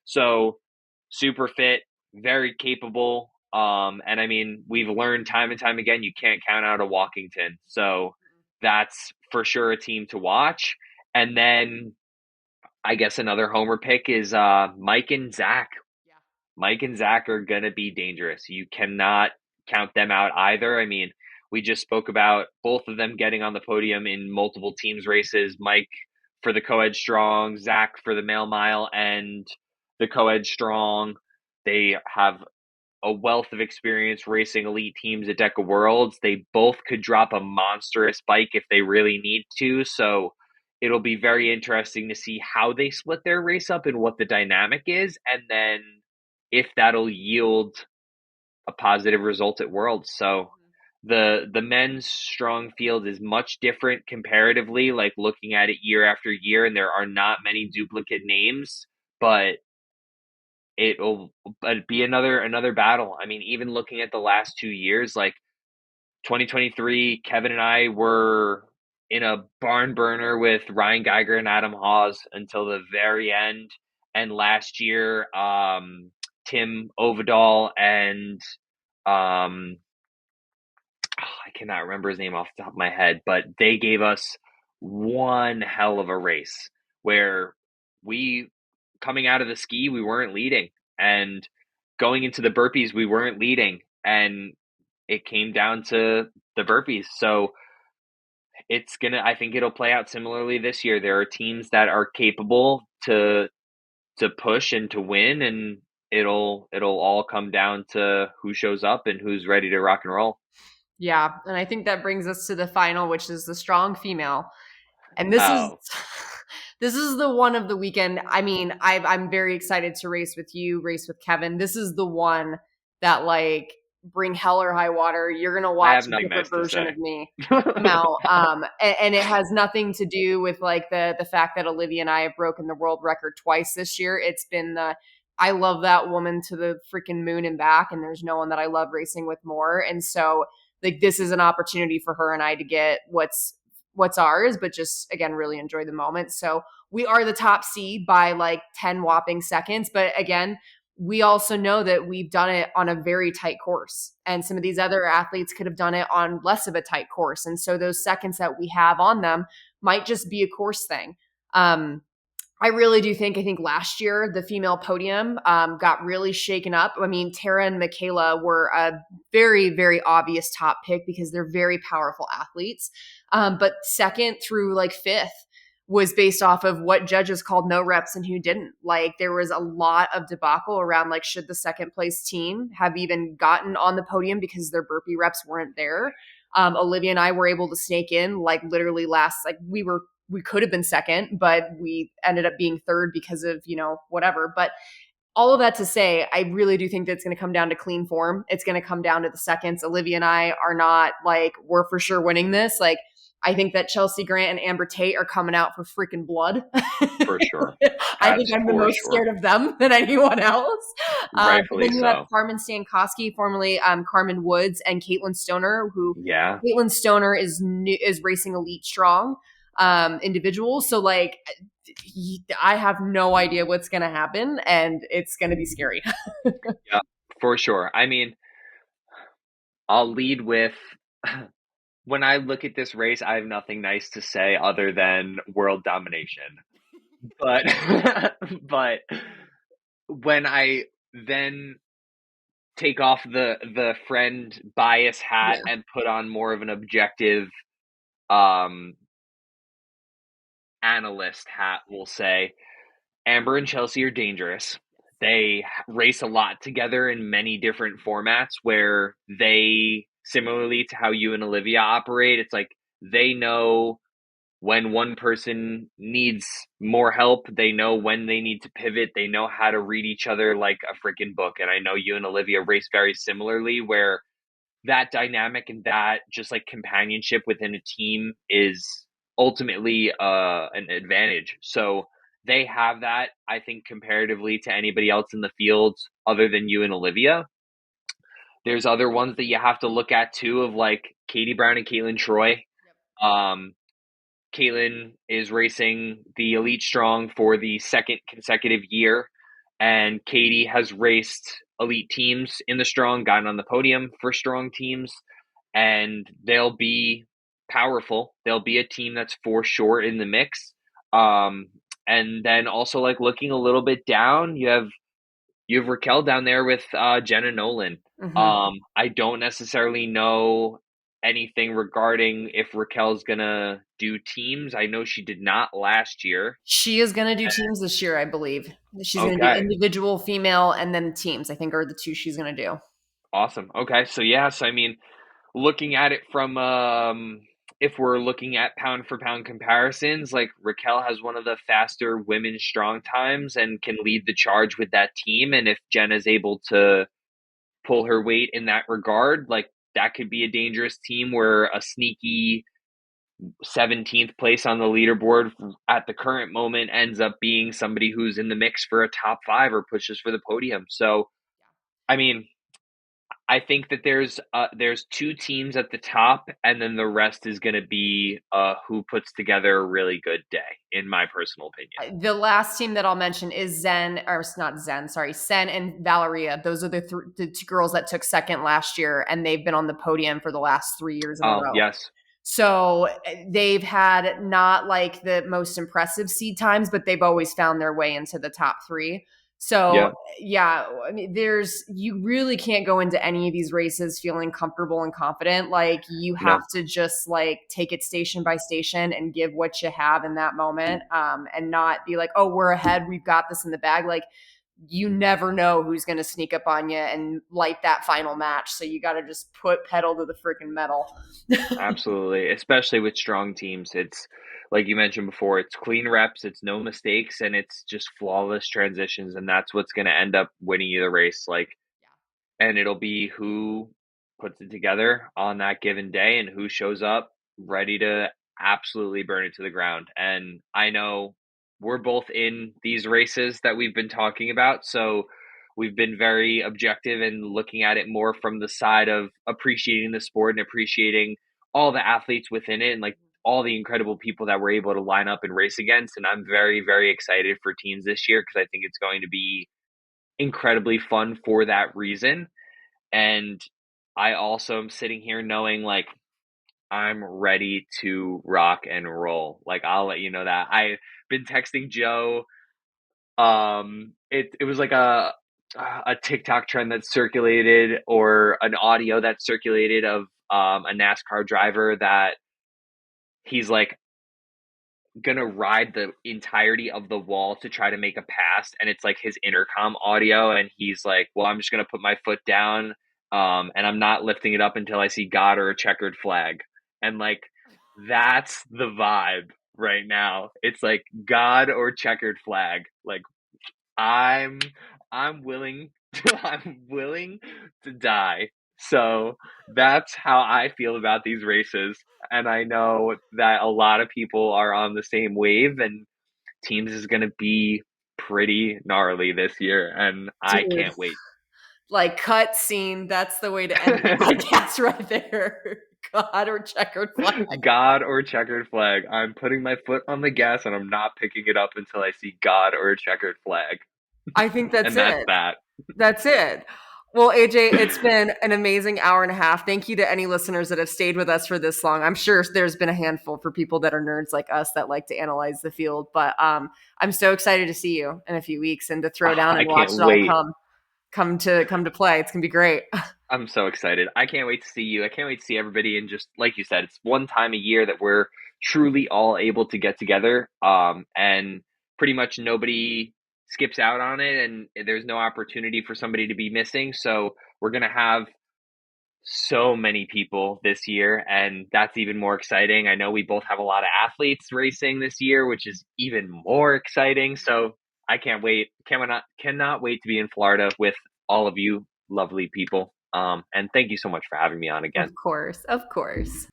So super fit, very capable. And I mean, we've learned time and time again, you can't count out a Walkington. So that's for sure a team to watch. And then I guess another homer pick is Mike and Zach. Yeah. Mike and Zach are going to be dangerous. You cannot count them out either. I mean, we just spoke about both of them getting on the podium in multiple teams races. Mike for the co-ed strong, Zach for the male mile and the co-ed strong. They have a wealth of experience racing elite teams at DEKA Worlds. They both could drop a monstrous bike if they really need to. So it'll be very interesting to see how they split their race up and what the dynamic is. And then if that'll yield a positive result at Worlds. So the men's strong field is much different comparatively, like looking at it year after year, and there are not many duplicate names, but it'll be another battle. I mean, even looking at the last 2 years, like 2023, Kevin and I were in a barn burner with Ryan Geiger and Adam Hawes until the very end. And last year, Tim Ovidal and I cannot remember his name off the top of my head, but they gave us one hell of a race where we, coming out of the ski, we weren't leading, and going into the burpees, we weren't leading, and it came down to the burpees. So I think it'll play out similarly this year. There are teams that are capable to push and to win, and it'll all come down to who shows up and who's ready to rock and roll. Yeah, and I think that brings us to the final, which is the strong female. And this is Oh, this is the one of the weekend. I mean, I'm very excited to race with you, race with Kevin. This is the one that, like, bring hell or high water, you're gonna I watch have a nothing different nice to version say. of me come out. And it has nothing to do with like the fact that Olivia and I have broken the world record twice this year. It's been the I love that woman to the freaking moon and back, and there's no one that I love racing with more. And so, like, this is an opportunity for her and I to get what's ours, but just again really enjoy the moment. So we are the top seed by like 10 whopping seconds, but again, we also know that we've done it on a very tight course, and some of these other athletes could have done it on less of a tight course. And so those seconds that we have on them might just be a course thing. I really do think, I think last year the female podium got really shaken up. I mean, Tara and Michaela were a very, very obvious top pick because they're very powerful athletes. But second through like fifth was based off of what judges called no reps and who didn't. Like, there was a lot of debacle around like, should the second place team have even gotten on the podium because their burpee reps weren't there. Olivia and I were able to snake in like literally last, like we could have been second, but we ended up being third because of, whatever. But all of that to say, I really do think that it's going to come down to clean form. It's going to come down to the seconds. Olivia and I are not like, we're for sure winning this. Like, I think that Chelsea Grant and Amber Tate are coming out for freaking blood. For sure. I As think I'm the for most sure. scared of them than anyone else. But Rightfully then you have so. Carmen Stankowski, formerly Carmen Woods, and Caitlin Stoner, who Yeah, Caitlin Stoner is racing elite strong individual. So like, I have no idea what's going to happen, and it's going to be scary. yeah, for sure. I mean, I'll lead with when I look at this race, I have nothing nice to say other than world domination. But but when I then take off the friend bias hat Yeah. and put on more of an objective um analyst hat, we'll say Amber and Chelsea are dangerous. They race a lot together in many different formats where they, similarly to how you and Olivia operate, it's like they know when one person needs more help, they know when they need to pivot, they know how to read each other like a freaking book. And I know you and Olivia race very similarly, where that dynamic and that just like companionship within a team is ultimately an advantage. So they have that, I think, comparatively to anybody else in the field other than you and Olivia. There's other ones that you have to look at too, of like Katie Brown and Caitlin Troy. Yep. Um, Caitlin is racing the Elite Strong for the second consecutive year, and Katie has raced elite teams in the Strong, gotten on the podium for Strong teams, and they'll be powerful. They'll be a team that's for sure in the mix. Um, and then also like looking a little bit down, you have Raquel down there with Jenna Nolan. Hmm. I don't necessarily know anything regarding if Raquel's gonna do teams. I know she did not last year. She is going to do teams this year, I believe. She's going to do Okay, individual, female, and then teams, I think, are the two she's going to do. awesome. Okay, so yes, I mean, looking at it from if we're looking at pound for pound comparisons, like Raquel has one of the faster women's strong times and can lead the charge with that team. And if Jenna's able to pull her weight in that regard, like that could be a dangerous team where a sneaky 17th place on the leaderboard at the current moment ends up being somebody who's in the mix for a top five or pushes for the podium. So, I mean, I think that there's two teams at the top, and then the rest is going to be who puts together a really good day, in my personal opinion. The last team that I'll mention is Zen, or not Zen, sorry, Sen and Valeria. Those are the two girls that took second last year, and they've been on the podium for the last 3 years in a Oh row. yes, So they've had not like the most impressive seed times, but they've always found their way into the top three. So yeah, yeah, I mean, you really can't go into any of these races feeling comfortable and confident. Like you have no, to just like take it station by station and give what you have in that moment, and not be like, oh, we're ahead, we've got this in the bag. Like you never know who's going to sneak up on you and light that final match. So you got to just put pedal to the freaking metal. absolutely. Especially with strong teams, it's like you mentioned before, it's clean reps, it's no mistakes, and it's just flawless transitions, and that's what's going to end up winning you the race. Like, and it'll be who puts it together on that given day and who shows up ready to absolutely burn it to the ground. And I know we're both in these races that we've been talking about, so we've been very objective and looking at it more from the side of appreciating the sport and appreciating all the athletes within it and like all the incredible people that we're able to line up and race against. And I'm very, very excited for teams this year because I think it's going to be incredibly fun for that reason. And I also am sitting here knowing like I'm ready to rock and roll. Like I'll let you know that. I've been texting Joe. It was like a TikTok trend that circulated or an audio that circulated of a NASCAR driver that he's like gonna ride the entirety of the wall to try to make a pass, and it's like his intercom audio, and he's like, well, I'm just gonna put my foot down, and I'm not lifting it up until I see God or a checkered flag. And like that's the vibe right now. It's like God or checkered flag. Like I'm I'm willing I'm willing to die. So that's how I feel about these races. And I know that a lot of people are on the same wave, and teams is going to be pretty gnarly this year. And I Dude, can't wait. like cut scene. That's the way to end the podcast right there. God or checkered flag. God or checkered flag. I'm putting my foot on the gas and I'm not picking it up until I see God or a checkered flag. I think that's And that's it. that. That's it. Well, AJ, it's been an amazing hour and a half. Thank you to any listeners that have stayed with us for this long. I'm sure there's been a handful for people that are nerds like us that like to analyze the field, but I'm so excited to see you in a few weeks and to throw down I and watch can't it all wait. come to play. It's gonna be great. I'm so excited. I can't wait to see you. I can't wait to see everybody. And just like you said, it's one time a year that we're truly all able to get together. And pretty much nobody skips out on it, and there's no opportunity for somebody to be missing. So we're gonna have so many people this year, and that's even more exciting. I know we both have a lot of athletes racing this year, which is even more exciting. So I can't wait. Cannot wait to be in Florida with all of you lovely people. And thank you so much for having me on Of again. course, of course.